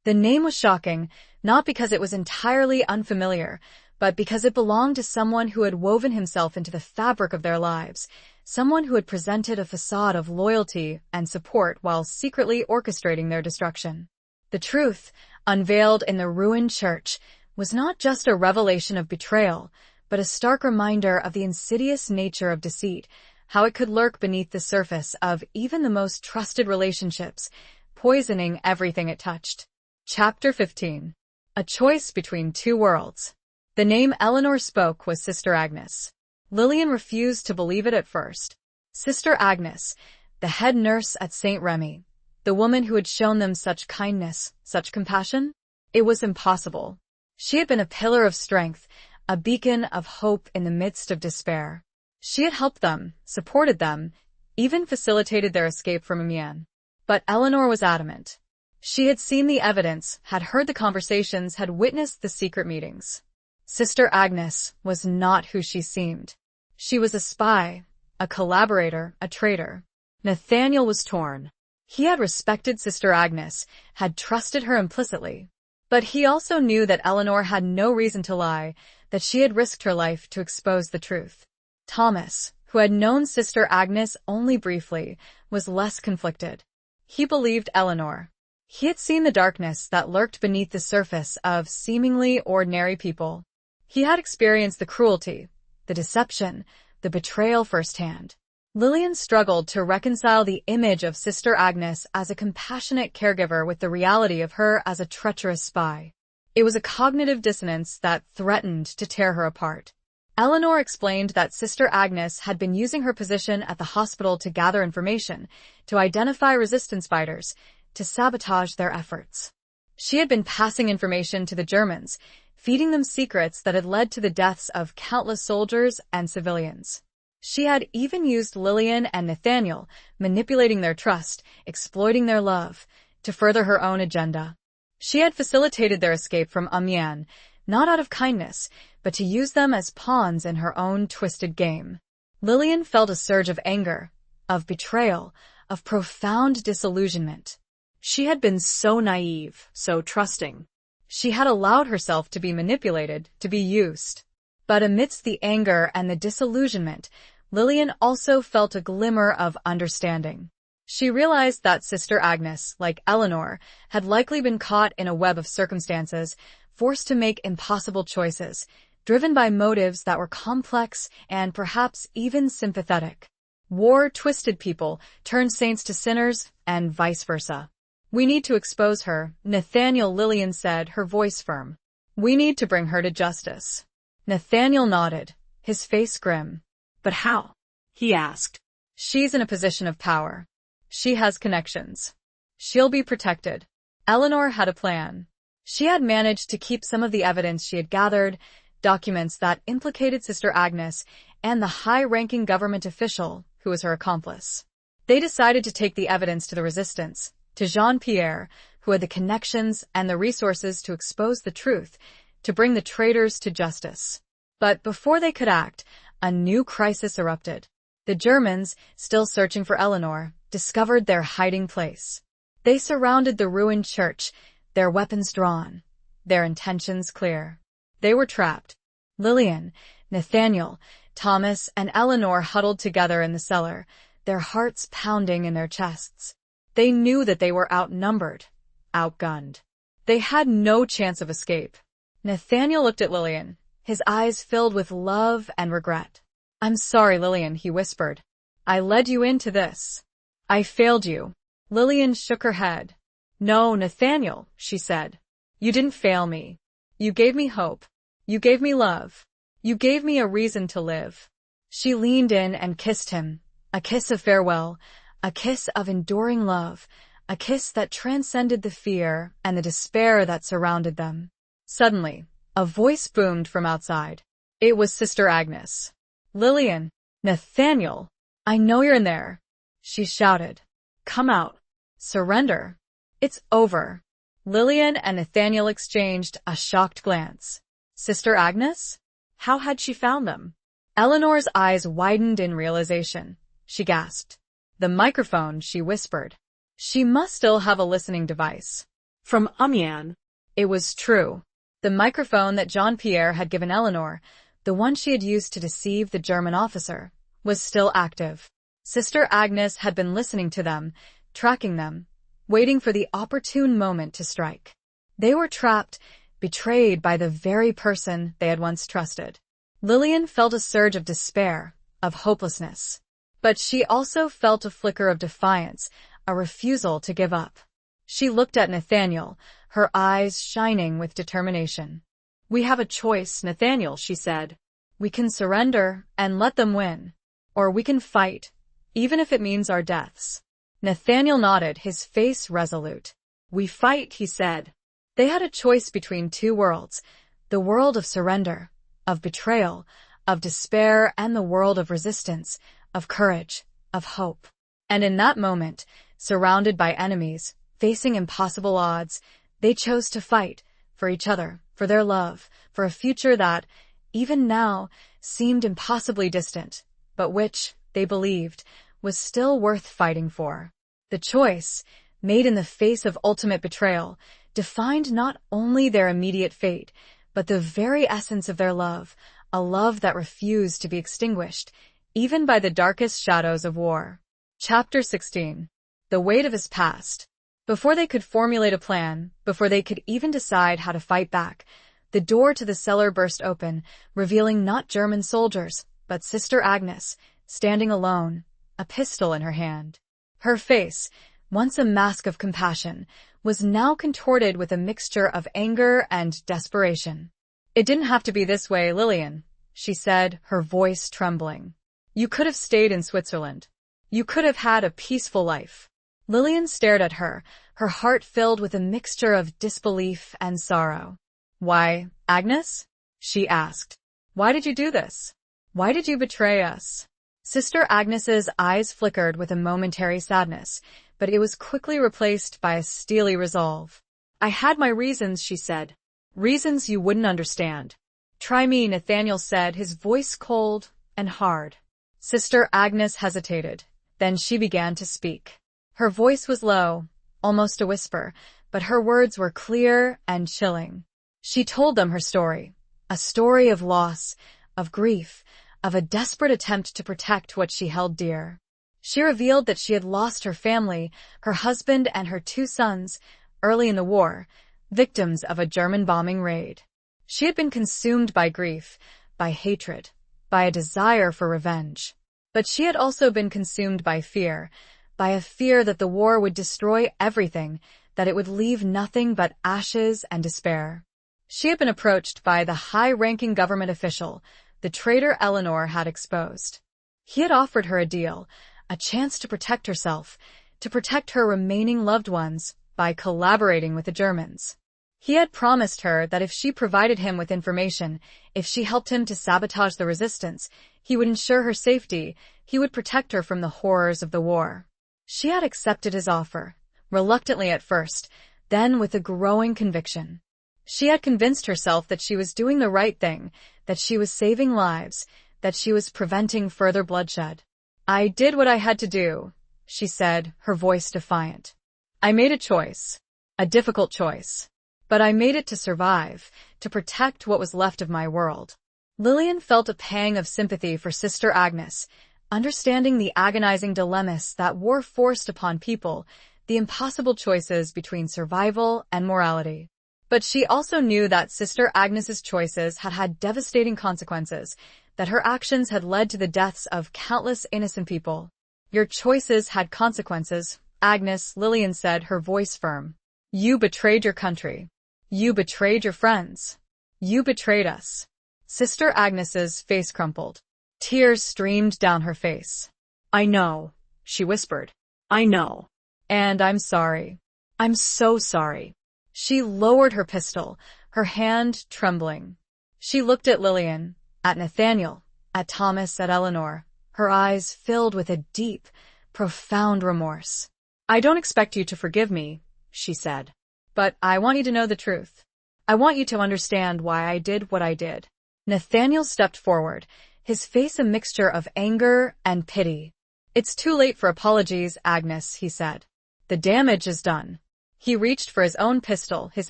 The name was shocking, not because it was entirely unfamiliar, but because it belonged to someone who had woven himself into the fabric of their lives, someone who had presented a facade of loyalty and support while secretly orchestrating their destruction. The truth, unveiled in the ruined church, was not just a revelation of betrayal, but a stark reminder of the insidious nature of deceit, how it could lurk beneath the surface of even the most trusted relationships, poisoning everything it touched. Chapter 15. A choice between two worlds. The name Eleanor spoke was Sister Agnes. Lillian refused to believe it at first. Sister Agnes, the head nurse at St. Remy, the woman who had shown them such kindness, such compassion? It was impossible. She had been a pillar of strength, a beacon of hope in the midst of despair. She had helped them, supported them, even facilitated their escape from Amiens. But Eleanor was adamant. She had seen the evidence, had heard the conversations, had witnessed the secret meetings. Sister Agnes was not who she seemed. She was a spy, a collaborator, a traitor. Nathaniel was torn. He had respected Sister Agnes, had trusted her implicitly. But he also knew that Eleanor had no reason to lie, that she had risked her life to expose the truth. Thomas, who had known Sister Agnes only briefly, was less conflicted. He believed Eleanor. He had seen the darkness that lurked beneath the surface of seemingly ordinary people. He had experienced the cruelty, the deception, the betrayal firsthand. Lillian struggled to reconcile the image of Sister Agnes as a compassionate caregiver with the reality of her as a treacherous spy. It was a cognitive dissonance that threatened to tear her apart. Eleanor explained that Sister Agnes had been using her position at the hospital to gather information, to identify resistance fighters, to sabotage their efforts. She had been passing information to the Germans, feeding them secrets that had led to the deaths of countless soldiers and civilians. She had even used Lillian and Nathaniel, manipulating their trust, exploiting their love, to further her own agenda. She had facilitated their escape from Amiens, not out of kindness, but to use them as pawns in her own twisted game. Lillian felt a surge of anger, of betrayal, of profound disillusionment. She had been so naive, so trusting. She had allowed herself to be manipulated, to be used. But amidst the anger and the disillusionment, Lillian also felt a glimmer of understanding. She realized that Sister Agnes, like Eleanor, had likely been caught in a web of circumstances, forced to make impossible choices, driven by motives that were complex and perhaps even sympathetic. War twisted people, turned saints to sinners, and vice versa. "We need to expose her," Nathaniel, Lillian said, her voice firm. "We need to bring her to justice." Nathaniel nodded, his face grim. "But how?" he asked. "She's in a position of power. She has connections. She'll be protected." Eleanor had a plan. She had managed to keep some of the evidence she had gathered, documents that implicated Sister Agnes and the high-ranking government official who was her accomplice. They decided to take the evidence to the resistance, to Jean-Pierre, who had the connections and the resources to expose the truth, to bring the traitors to justice. But before they could act, a new crisis erupted. The Germans, still searching for Eleanor, discovered their hiding place. They surrounded the ruined church, their weapons drawn, their intentions clear. They were trapped. Lillian, Nathaniel, Thomas, and Eleanor huddled together in the cellar, their hearts pounding in their chests. They knew that they were outnumbered, outgunned. They had no chance of escape. Nathaniel looked at Lillian, his eyes filled with love and regret. "I'm sorry, Lillian," he whispered. "I led you into this. I failed you." Lillian shook her head. "No, Nathaniel," she said. "You didn't fail me. You gave me hope. You gave me love. You gave me a reason to live." She leaned in and kissed him, a kiss of farewell, a kiss of enduring love, a kiss that transcended the fear and the despair that surrounded them. Suddenly, a voice boomed from outside. It was Sister Agnes. "Lillian, Nathaniel, I know you're in there," she shouted. "Come out. Surrender. It's over." Lillian and Nathaniel exchanged a shocked glance. Sister Agnes? How had she found them? Eleanor's eyes widened in realization. She gasped. "The microphone," she whispered. "She must still have a listening device." "From Amiens." It was true. The microphone that Jean-Pierre had given Eleanor, the one she had used to deceive the German officer, was still active. Sister Agnes had been listening to them, tracking them, waiting for the opportune moment to strike. They were trapped, betrayed by the very person they had once trusted. Lillian felt a surge of despair, of hopelessness. But she also felt a flicker of defiance, a refusal to give up. She looked at Nathaniel, her eyes shining with determination. "We have a choice, Nathaniel," she said. "We can surrender and let them win. Or we can fight, even if it means our deaths." Nathaniel nodded, his face resolute. "We fight," he said. They had a choice between two worlds, the world of surrender, of betrayal, of despair, and the world of resistance, of courage, of hope. And in that moment, surrounded by enemies, facing impossible odds, they chose to fight, for each other, for their love, for a future that, even now, seemed impossibly distant, but which, they believed, was still worth fighting for. The choice, made in the face of ultimate betrayal, defined not only their immediate fate, but the very essence of their love, a love that refused to be extinguished, even by the darkest shadows of war. Chapter 16. The weight of his past. Before they could formulate a plan, before they could even decide how to fight back, the door to the cellar burst open, revealing not German soldiers, but Sister Agnes, standing alone, a pistol in her hand. Her face, once a mask of compassion, was now contorted with a mixture of anger and desperation. "It didn't have to be this way, Lillian," she said, her voice trembling. "You could have stayed in Switzerland. You could have had a peaceful life." Lillian stared at her, her heart filled with a mixture of disbelief and sorrow. "Why, Agnes?" she asked. "Why did you do this? Why did you betray us?" Sister Agnes's eyes flickered with a momentary sadness, but it was quickly replaced by a steely resolve. "I had my reasons," she said. "Reasons you wouldn't understand." "Try me," Nathaniel said, his voice cold and hard. Sister Agnes hesitated. Then she began to speak. Her voice was low, almost a whisper, but her words were clear and chilling. She told them her story, a story of loss, of grief, of a desperate attempt to protect what she held dear. She revealed that she had lost her family, her husband and her 2 sons, early in the war, victims of a German bombing raid. She had been consumed by grief, by hatred, by a desire for revenge. But she had also been consumed by a fear that the war would destroy everything, that it would leave nothing but ashes and despair. She had been approached by the high-ranking government official the traitor Eleanor had exposed. He had offered her a deal, a chance to protect herself, to protect her remaining loved ones by collaborating with the Germans. He had promised her that if she provided him with information, if she helped him to sabotage the resistance, he would ensure her safety, he would protect her from the horrors of the war. She had accepted his offer, reluctantly at first, then with a growing conviction. She had convinced herself that she was doing the right thing, that she was saving lives, that she was preventing further bloodshed. "I did what I had to do," she said, her voice defiant. "I made a choice, a difficult choice. But I made it to survive, to protect what was left of my world." Lillian felt a pang of sympathy for Sister Agnes, understanding the agonizing dilemmas that war forced upon people, the impossible choices between survival and morality. But she also knew that Sister Agnes's choices had had devastating consequences, that her actions had led to the deaths of countless innocent people. "Your choices had consequences, Agnes," Lillian said, her voice firm. "You betrayed your country. You betrayed your friends. You betrayed us." Sister Agnes's face crumpled. Tears streamed down her face. "I know," she whispered. "I know. And I'm sorry. I'm so sorry." She lowered her pistol, her hand trembling. She looked at Lillian, at Nathaniel, at Thomas, at Eleanor, her eyes filled with a deep, profound remorse. "I don't expect you to forgive me," she said. "But I want you to know the truth. I want you to understand why I did what I did." Nathaniel stepped forward, his face a mixture of anger and pity. "It's too late for apologies, Agnes," he said. "The damage is done." He reached for his own pistol, his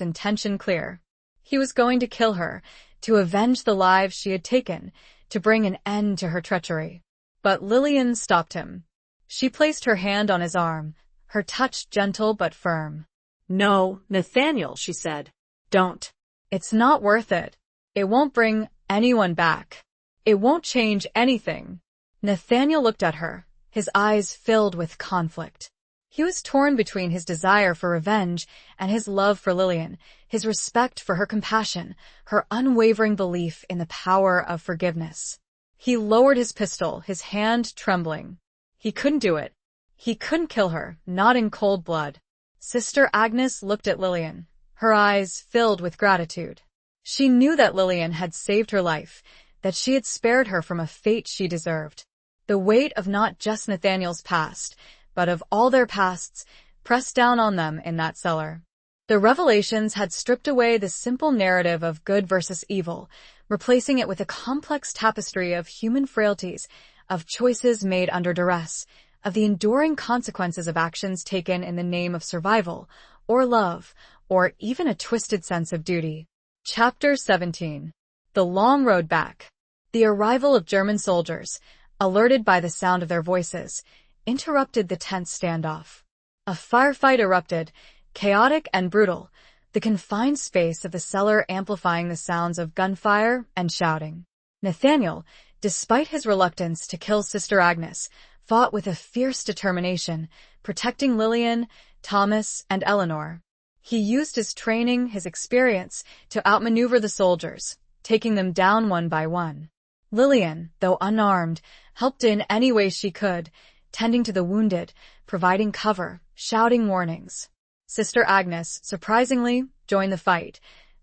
intention clear. He was going to kill her, to avenge the lives she had taken, to bring an end to her treachery. But Lillian stopped him. She placed her hand on his arm, her touch gentle but firm. "No, Nathaniel," she said. "Don't." "It's not worth it. It won't bring anyone back. It won't change anything." Nathaniel looked at her, his eyes filled with conflict. He was torn between his desire for revenge and his love for Lillian, his respect for her compassion, her unwavering belief in the power of forgiveness. He lowered his pistol, his hand trembling. He couldn't do it. He couldn't kill her, not in cold blood. Sister Agnes looked at Lillian, her eyes filled with gratitude. She knew that Lillian had saved her life, that she had spared her from a fate she deserved. The weight of not just Nathaniel's past, but of all their pasts, pressed down on them in that cellar. The revelations had stripped away the simple narrative of good versus evil, replacing it with a complex tapestry of human frailties, of choices made under duress, of the enduring consequences of actions taken in the name of survival, or love, or even a twisted sense of duty. Chapter 17. The Long Road Back. The arrival of German soldiers, alerted by the sound of their voices, interrupted the tense standoff. A firefight erupted, chaotic and brutal, the confined space of the cellar amplifying the sounds of gunfire and shouting. Nathaniel, despite his reluctance to kill Sister Agnes, fought with a fierce determination, protecting Lillian, Thomas, and Eleanor. He used his training, his experience, to outmaneuver the soldiers, taking them down one by one. Lillian, though unarmed, helped in any way she could, tending to the wounded, providing cover, shouting warnings. Sister Agnes, surprisingly, joined the fight,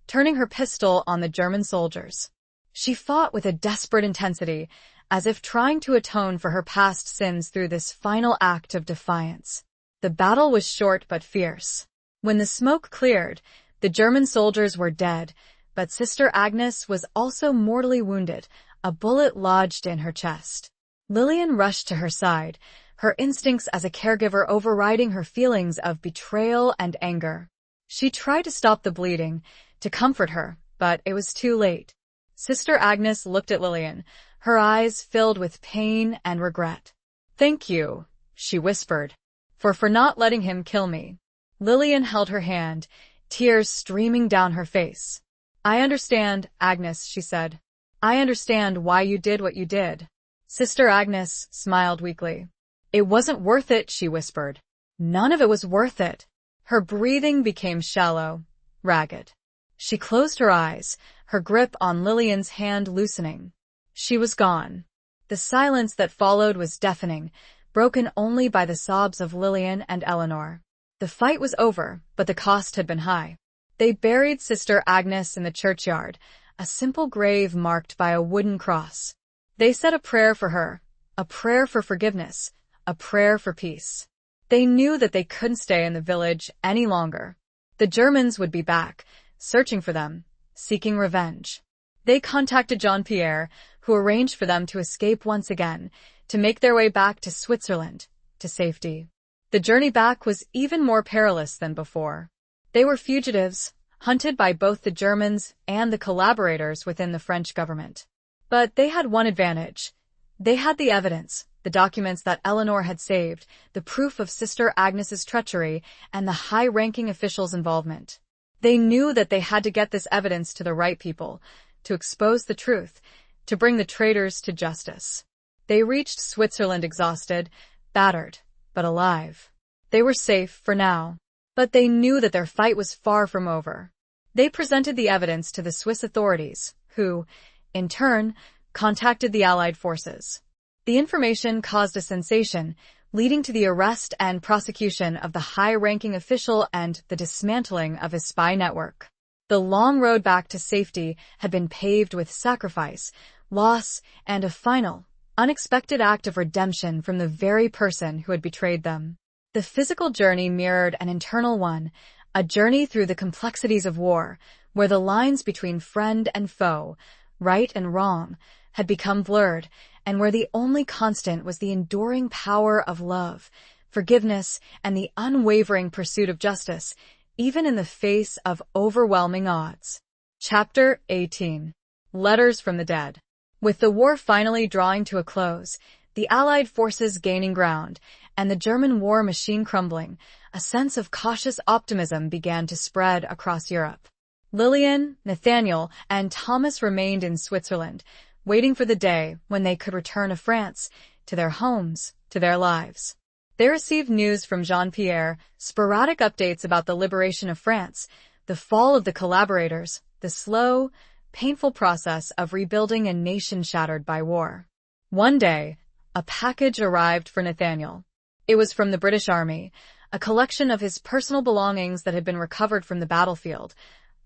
turning her pistol on the German soldiers. She fought with a desperate intensity, as if trying to atone for her past sins through this final act of defiance. The battle was short but fierce. When the smoke cleared, the German soldiers were dead, but Sister Agnes was also mortally wounded, a bullet lodged in her chest. Lillian rushed to her side, her instincts as a caregiver overriding her feelings of betrayal and anger. She tried to stop the bleeding, to comfort her, but it was too late. Sister Agnes looked at Lillian, her eyes filled with pain and regret. "Thank you," she whispered, for not letting him kill me." Lillian held her hand, tears streaming down her face. "I understand, Agnes," she said. "I understand why you did what you did." Sister Agnes smiled weakly. "It wasn't worth it," she whispered. "None of it was worth it." Her breathing became shallow, ragged. She closed her eyes, her grip on Lillian's hand loosening. She was gone. The silence that followed was deafening, broken only by the sobs of Lillian and Eleanor. The fight was over, but the cost had been high. They buried Sister Agnes in the churchyard, a simple grave marked by a wooden cross. They said a prayer for her, a prayer for forgiveness, a prayer for peace. They knew that they couldn't stay in the village any longer. The Germans would be back, searching for them, seeking revenge. They contacted Jean-Pierre, who arranged for them to escape once again, to make their way back to Switzerland, to safety. The journey back was even more perilous than before. They were fugitives, hunted by both the Germans and the collaborators within the French government. But they had one advantage. They had the evidence, the documents that Eleanor had saved, the proof of Sister Agnes's treachery, and the high-ranking officials' involvement. They knew that they had to get this evidence to the right people, to expose the truth, to bring the traitors to justice. They reached Switzerland exhausted, battered, but alive. They were safe for now. But they knew that their fight was far from over. They presented the evidence to the Swiss authorities, who, in turn, contacted the Allied forces. The information caused a sensation, leading to the arrest and prosecution of the high-ranking official and the dismantling of his spy network. The long road back to safety had been paved with sacrifice, loss, and a final, unexpected act of redemption from the very person who had betrayed them. The physical journey mirrored an internal one, a journey through the complexities of war, where the lines between friend and foe, right and wrong, had become blurred, and where the only constant was the enduring power of love, forgiveness, and the unwavering pursuit of justice, even in the face of overwhelming odds. Chapter 18. Letters from the Dead. With the war finally drawing to a close, the Allied forces gaining ground, and the German war machine crumbling, a sense of cautious optimism began to spread across Europe. Lillian, Nathaniel, and Thomas remained in Switzerland, waiting for the day when they could return to France, to their homes, to their lives. They received news from Jean-Pierre, sporadic updates about the liberation of France, the fall of the collaborators, the slow, painful process of rebuilding a nation shattered by war. One day, a package arrived for Nathaniel. It was from the British Army, a collection of his personal belongings that had been recovered from the battlefield,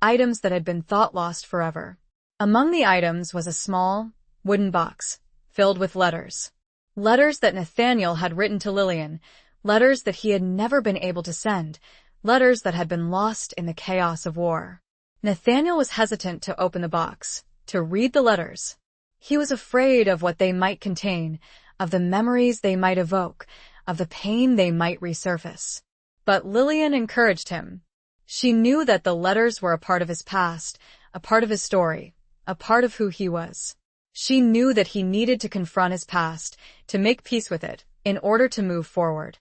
items that had been thought lost forever. Among the items was a small, wooden box, filled with letters. Letters that Nathaniel had written to Lillian, letters that he had never been able to send, letters that had been lost in the chaos of war. Nathaniel was hesitant to open the box, to read the letters. He was afraid of what they might contain, of the memories they might evoke, of the pain they might resurface. But Lillian encouraged him. She knew that the letters were a part of his past, a part of his story, a part of who he was. She knew that he needed to confront his past, to make peace with it, in order to move forward.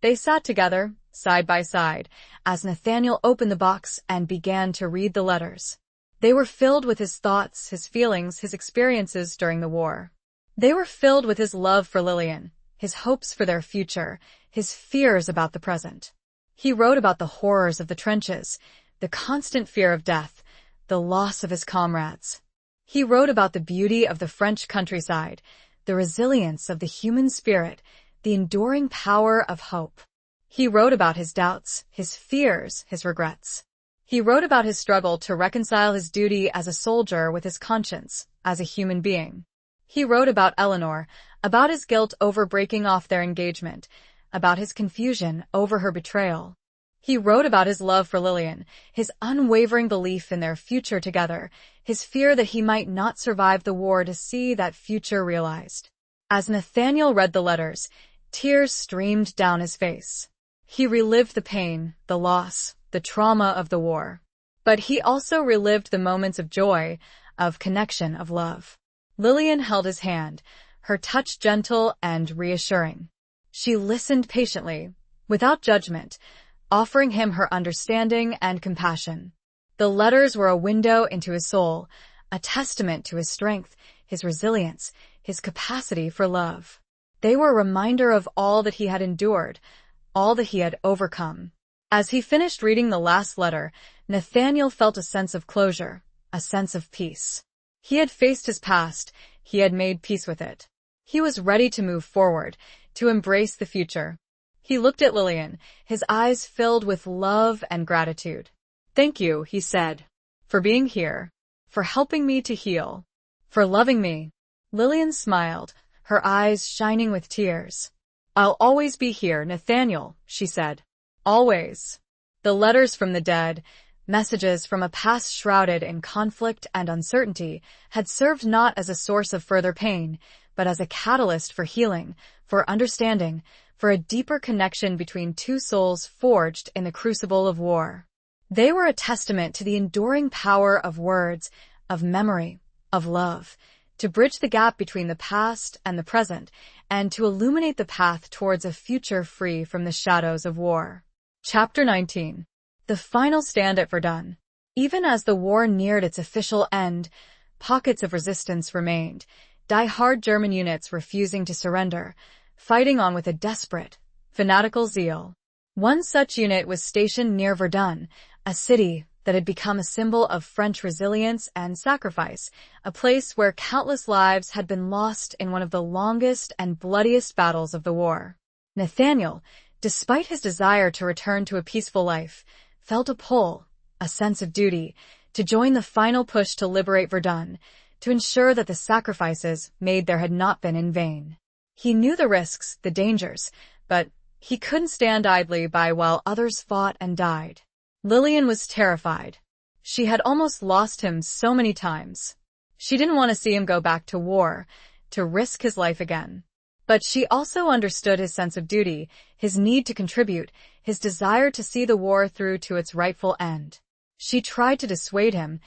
They sat together, side by side, as Nathaniel opened the box and began to read the letters. They were filled with his thoughts, his feelings, his experiences during the war. They were filled with his love for Lillian, his hopes for their future, his fears about the present. He wrote about the horrors of the trenches, the constant fear of death, the loss of his comrades. He wrote about the beauty of the French countryside, the resilience of the human spirit, the enduring power of hope. He wrote about his doubts, his fears, his regrets. He wrote about his struggle to reconcile his duty as a soldier with his conscience as a human being. He wrote about Eleanor, about his guilt over breaking off their engagement, about his confusion over her betrayal. He wrote about his love for Lillian, his unwavering belief in their future together, his fear that he might not survive the war to see that future realized. As Nathaniel read the letters, tears streamed down his face. He relived the pain, the loss, the trauma of the war. But he also relived the moments of joy, of connection, of love. Lillian held his hand, her touch gentle and reassuring. She listened patiently, without judgment, offering him her understanding and compassion. The letters were a window into his soul, a testament to his strength, his resilience, his capacity for love. They were a reminder of all that he had endured, all that he had overcome. As he finished reading the last letter, Nathaniel felt a sense of closure, a sense of peace. He had faced his past, he had made peace with it. He was ready to move forward, to embrace the future. He looked at Lillian, his eyes filled with love and gratitude. "Thank you," he said, "for being here, for helping me to heal, for loving me." Lillian smiled, her eyes shining with tears. "I'll always be here, Nathaniel," she said. "Always." The letters from the dead, messages from a past shrouded in conflict and uncertainty, had served not as a source of further pain, but as a catalyst for healing, for understanding, for a deeper connection between two souls forged in the crucible of war. They were a testament to the enduring power of words, of memory, of love, to bridge the gap between the past and the present, and to illuminate the path towards a future free from the shadows of war. Chapter 19. The final stand at Verdun. Even as the war neared its official end, pockets of resistance remained, die-hard German units refusing to surrender, fighting on with a desperate, fanatical zeal. One such unit was stationed near Verdun, a city that had become a symbol of French resilience and sacrifice, a place where countless lives had been lost in one of the longest and bloodiest battles of the war. Nathaniel, despite his desire to return to a peaceful life, felt a pull, a sense of duty, to join the final push to liberate Verdun, to ensure that the sacrifices made there had not been in vain. He knew the risks, the dangers, but he couldn't stand idly by while others fought and died. Lillian was terrified. She had almost lost him so many times. She didn't want to see him go back to war, to risk his life again. But she also understood his sense of duty, his need to contribute, his desire to see the war through to its rightful end. She tried to dissuade him,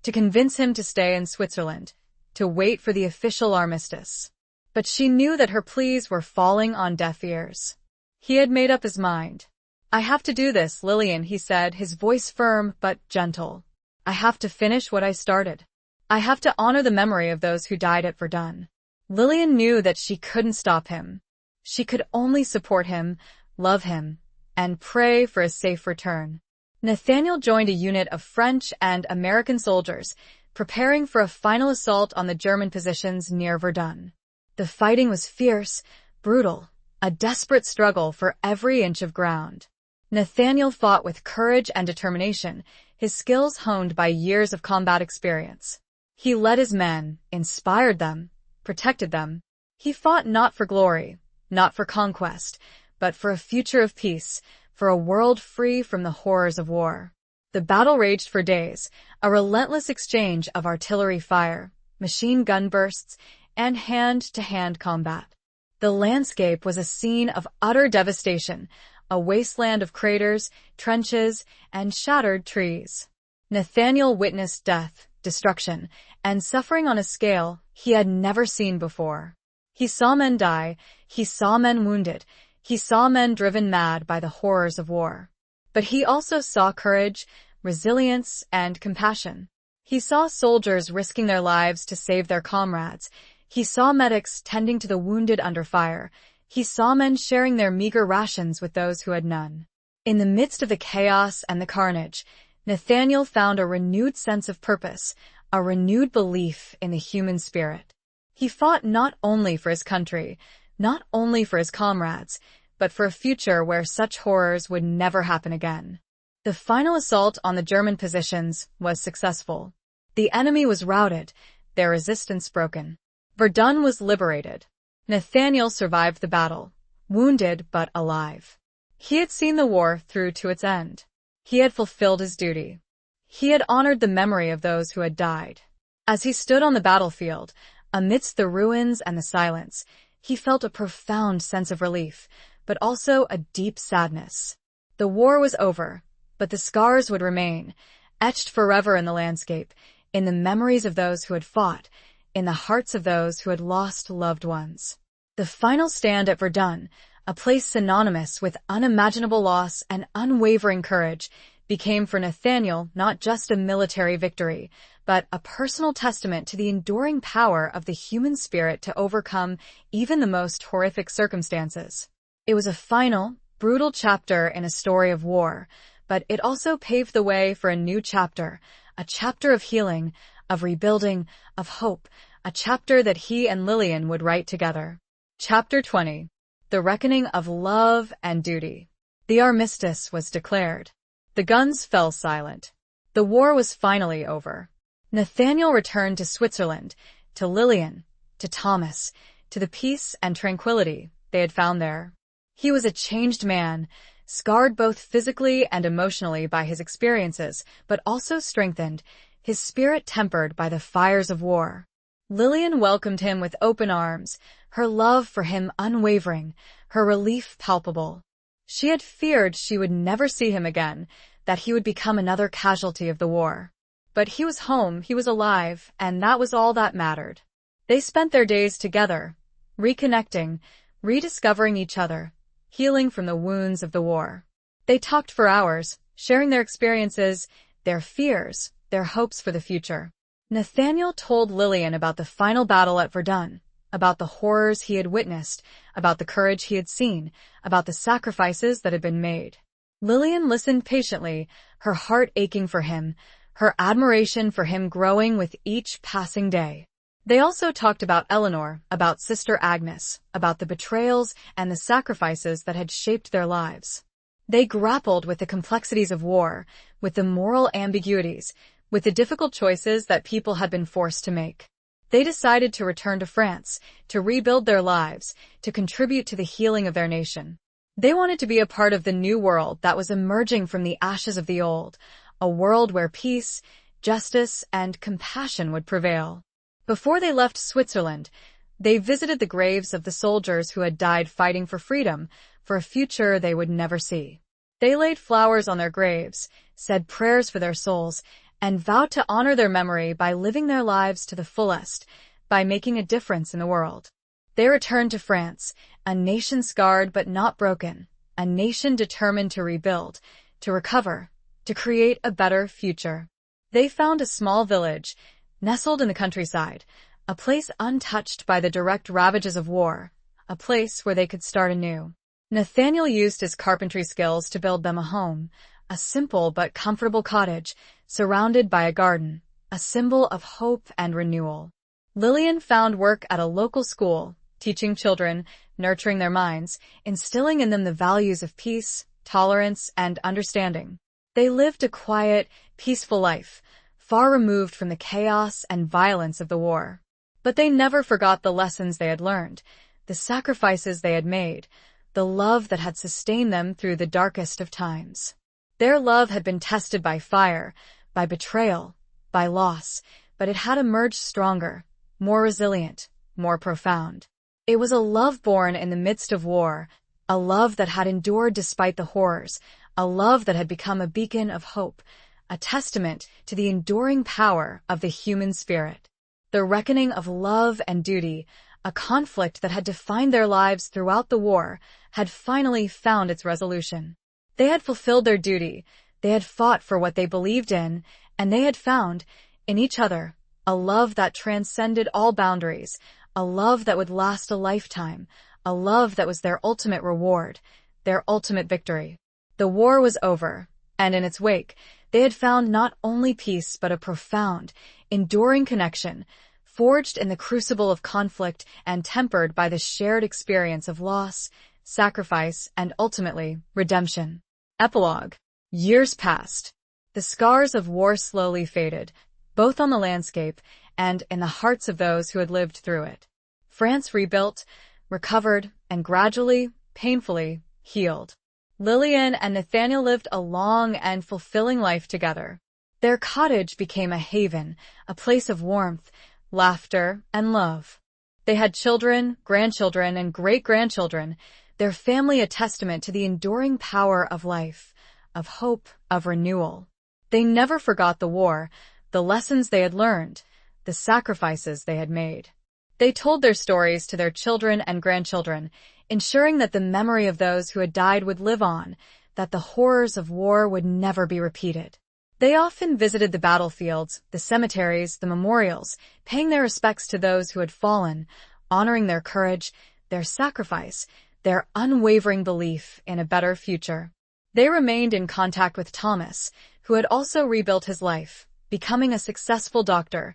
to convince him to stay in Switzerland, to wait for the official armistice. But she knew that her pleas were falling on deaf ears. He had made up his mind. "I have to do this, Lillian," he said, his voice firm but gentle. "I have to finish what I started. I have to honor the memory of those who died at Verdun." Lillian knew that she couldn't stop him. She could only support him, love him, and pray for a safe return. Nathaniel joined a unit of French and American soldiers, preparing for a final assault on the German positions near Verdun. The fighting was fierce, brutal, a desperate struggle for every inch of ground. Nathaniel fought with courage and determination, his skills honed by years of combat experience. He led his men, inspired them, protected them. He fought not for glory, not for conquest, but for a future of peace, for a world free from the horrors of war. The battle raged for days, a relentless exchange of artillery fire, machine gun bursts, and hand-to-hand combat. The landscape was a scene of utter devastation, a wasteland of craters, trenches, and shattered trees. Nathaniel witnessed death, destruction, and suffering on a scale he had never seen before. He saw men die, he saw men wounded, he saw men driven mad by the horrors of war. But he also saw courage, resilience, and compassion. He saw soldiers risking their lives to save their comrades. He saw medics tending to the wounded under fire. He saw men sharing their meager rations with those who had none. In the midst of the chaos and the carnage, Nathaniel found a renewed sense of purpose, a renewed belief in the human spirit. He fought not only for his country, not only for his comrades, but for a future where such horrors would never happen again. The final assault on the German positions was successful. The enemy was routed, their resistance broken. Verdun was liberated. Nathaniel survived the battle, wounded but alive. He had seen the war through to its end. He had fulfilled his duty. He had honored the memory of those who had died. As he stood on the battlefield, amidst the ruins and the silence, he felt a profound sense of relief, but also a deep sadness. The war was over, but the scars would remain, etched forever in the landscape, in the memories of those who had fought, in the hearts of those who had lost loved ones. The final stand at Verdun, a place synonymous with unimaginable loss and unwavering courage, became for Nathaniel not just a military victory, but a personal testament to the enduring power of the human spirit to overcome even the most horrific circumstances. It was a final, brutal chapter in a story of war, but it also paved the way for a new chapter, a chapter of healing, of rebuilding, of hope, a chapter that he and Lillian would write together. Chapter 20. The Reckoning of Love and Duty. The armistice was declared. The guns fell silent. The war was finally over. Nathaniel returned to Switzerland, to Lillian, to Thomas, to the peace and tranquility they had found there. He was a changed man, scarred both physically and emotionally by his experiences, but also strengthened, his spirit tempered by the fires of war. Lillian welcomed him with open arms, her love for him unwavering, her relief palpable. She had feared she would never see him again, that he would become another casualty of the war. But he was home, he was alive, and that was all that mattered. They spent their days together, reconnecting, rediscovering each other, healing from the wounds of the war. They talked for hours, sharing their experiences, their fears, their hopes for the future. Nathaniel told Lillian about the final battle at Verdun, about the horrors he had witnessed, about the courage he had seen, about the sacrifices that had been made. Lillian listened patiently, her heart aching for him, her admiration for him growing with each passing day. They also talked about Eleanor, about Sister Agnes, about the betrayals and the sacrifices that had shaped their lives. They grappled with the complexities of war, with the moral ambiguities, with the difficult choices that people had been forced to make. They decided to return to France, to rebuild their lives, to contribute to the healing of their nation. They wanted to be a part of the new world that was emerging from the ashes of the old, a world where peace, justice, and compassion would prevail. Before they left Switzerland, they visited the graves of the soldiers who had died fighting for freedom, for a future they would never see. They laid flowers on their graves, said prayers for their souls, and vowed to honor their memory by living their lives to the fullest, by making a difference in the world. They returned to France, a nation scarred but not broken, a nation determined to rebuild, to recover, to create a better future. They found a small village, nestled in the countryside, a place untouched by the direct ravages of war, a place where they could start anew. Nathaniel used his carpentry skills to build them a home, a simple but comfortable cottage, surrounded by a garden, a symbol of hope and renewal. Lillian found work at a local school, teaching children, nurturing their minds, instilling in them the values of peace, tolerance, and understanding. They lived a quiet, peaceful life, far removed from the chaos and violence of the war. But they never forgot the lessons they had learned, the sacrifices they had made, the love that had sustained them through the darkest of times. Their love had been tested by fire, by betrayal, by loss, but it had emerged stronger, more resilient, more profound. It was a love born in the midst of war, a love that had endured despite the horrors, a love that had become a beacon of hope, a testament to the enduring power of the human spirit. The reckoning of love and duty, a conflict that had defined their lives throughout the war, had finally found its resolution. They had fulfilled their duty, they had fought for what they believed in, and they had found, in each other, a love that transcended all boundaries, a love that would last a lifetime, a love that was their ultimate reward, their ultimate victory. The war was over, and in its wake, they had found not only peace but a profound, enduring connection, forged in the crucible of conflict and tempered by the shared experience of loss, sacrifice, and ultimately, redemption. Epilogue. Years passed. The scars of war slowly faded, both on the landscape and in the hearts of those who had lived through it. France rebuilt, recovered, and gradually, painfully, healed. Lillian and Nathaniel lived a long and fulfilling life together. Their cottage became a haven, a place of warmth, laughter, and love. They had children, grandchildren, and great-grandchildren, their family a testament to the enduring power of life, of hope, of renewal. They never forgot the war, the lessons they had learned, the sacrifices they had made. They told their stories to their children and grandchildren, ensuring that the memory of those who had died would live on, that the horrors of war would never be repeated. They often visited the battlefields, the cemeteries, the memorials, paying their respects to those who had fallen, honoring their courage, their sacrifice, their unwavering belief in a better future. They remained in contact with Thomas, who had also rebuilt his life, becoming a successful doctor,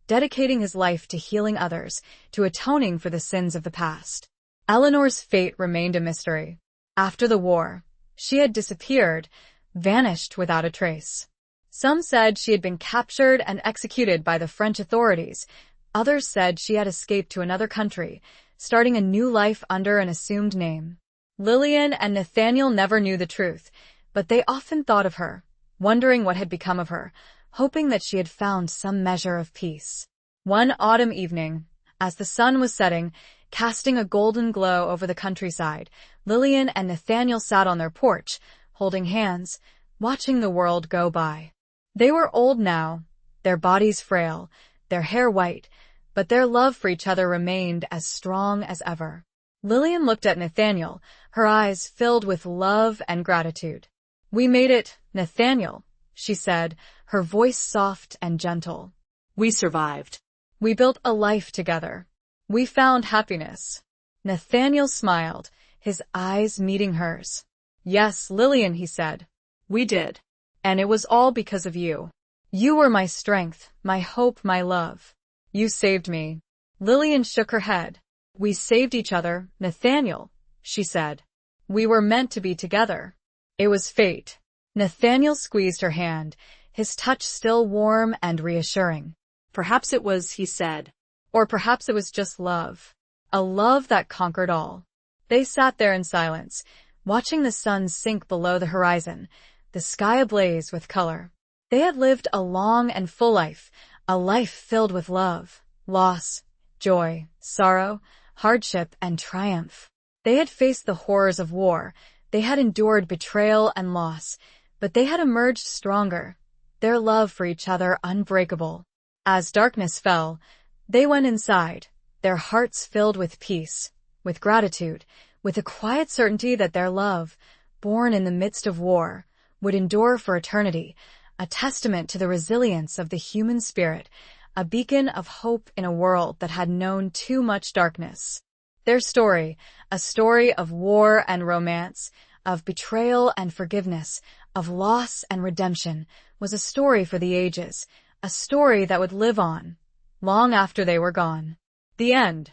dedicating his life to healing others, to atoning for the sins of the past. Eleanor's fate remained a mystery. After the war, she had disappeared, vanished without a trace. Some said she had been captured and executed by the French authorities. Others said she had escaped to another country, starting a new life under an assumed name. Lillian and Nathaniel never knew the truth, but they often thought of her, wondering what had become of her, hoping that she had found some measure of peace. One autumn evening, as the sun was setting, casting a golden glow over the countryside, Lillian and Nathaniel sat on their porch, holding hands, watching the world go by. They were old now, their bodies frail, their hair white, but their love for each other remained as strong as ever. Lillian looked at Nathaniel, her eyes filled with love and gratitude. "We made it, Nathaniel," she said, her voice soft and gentle. "We survived. We built a life together. We found happiness." Nathaniel smiled, his eyes meeting hers. "Yes, Lillian," he said. "We did. And it was all because of you. You were my strength, my hope, my love. You saved me." Lillian shook her head. "We saved each other, Nathaniel," she said. "We were meant to be together. It was fate." Nathaniel squeezed her hand, his touch still warm and reassuring. "Perhaps it was," he said. "Or perhaps it was just love. A love that conquered all." They sat there in silence, watching the sun sink below the horizon, the sky ablaze with color. They had lived a long and full life, a life filled with love, loss, joy, sorrow, hardship, and triumph. They had faced the horrors of war, they had endured betrayal and loss, but they had emerged stronger, their love for each other unbreakable. As darkness fell, they went inside, their hearts filled with peace, with gratitude, with a quiet certainty that their love, born in the midst of war, would endure for eternity, a testament to the resilience of the human spirit, a beacon of hope in a world that had known too much darkness. Their story, a story of war and romance, of betrayal and forgiveness, of loss and redemption, was a story for the ages, a story that would live on, long after they were gone. The end.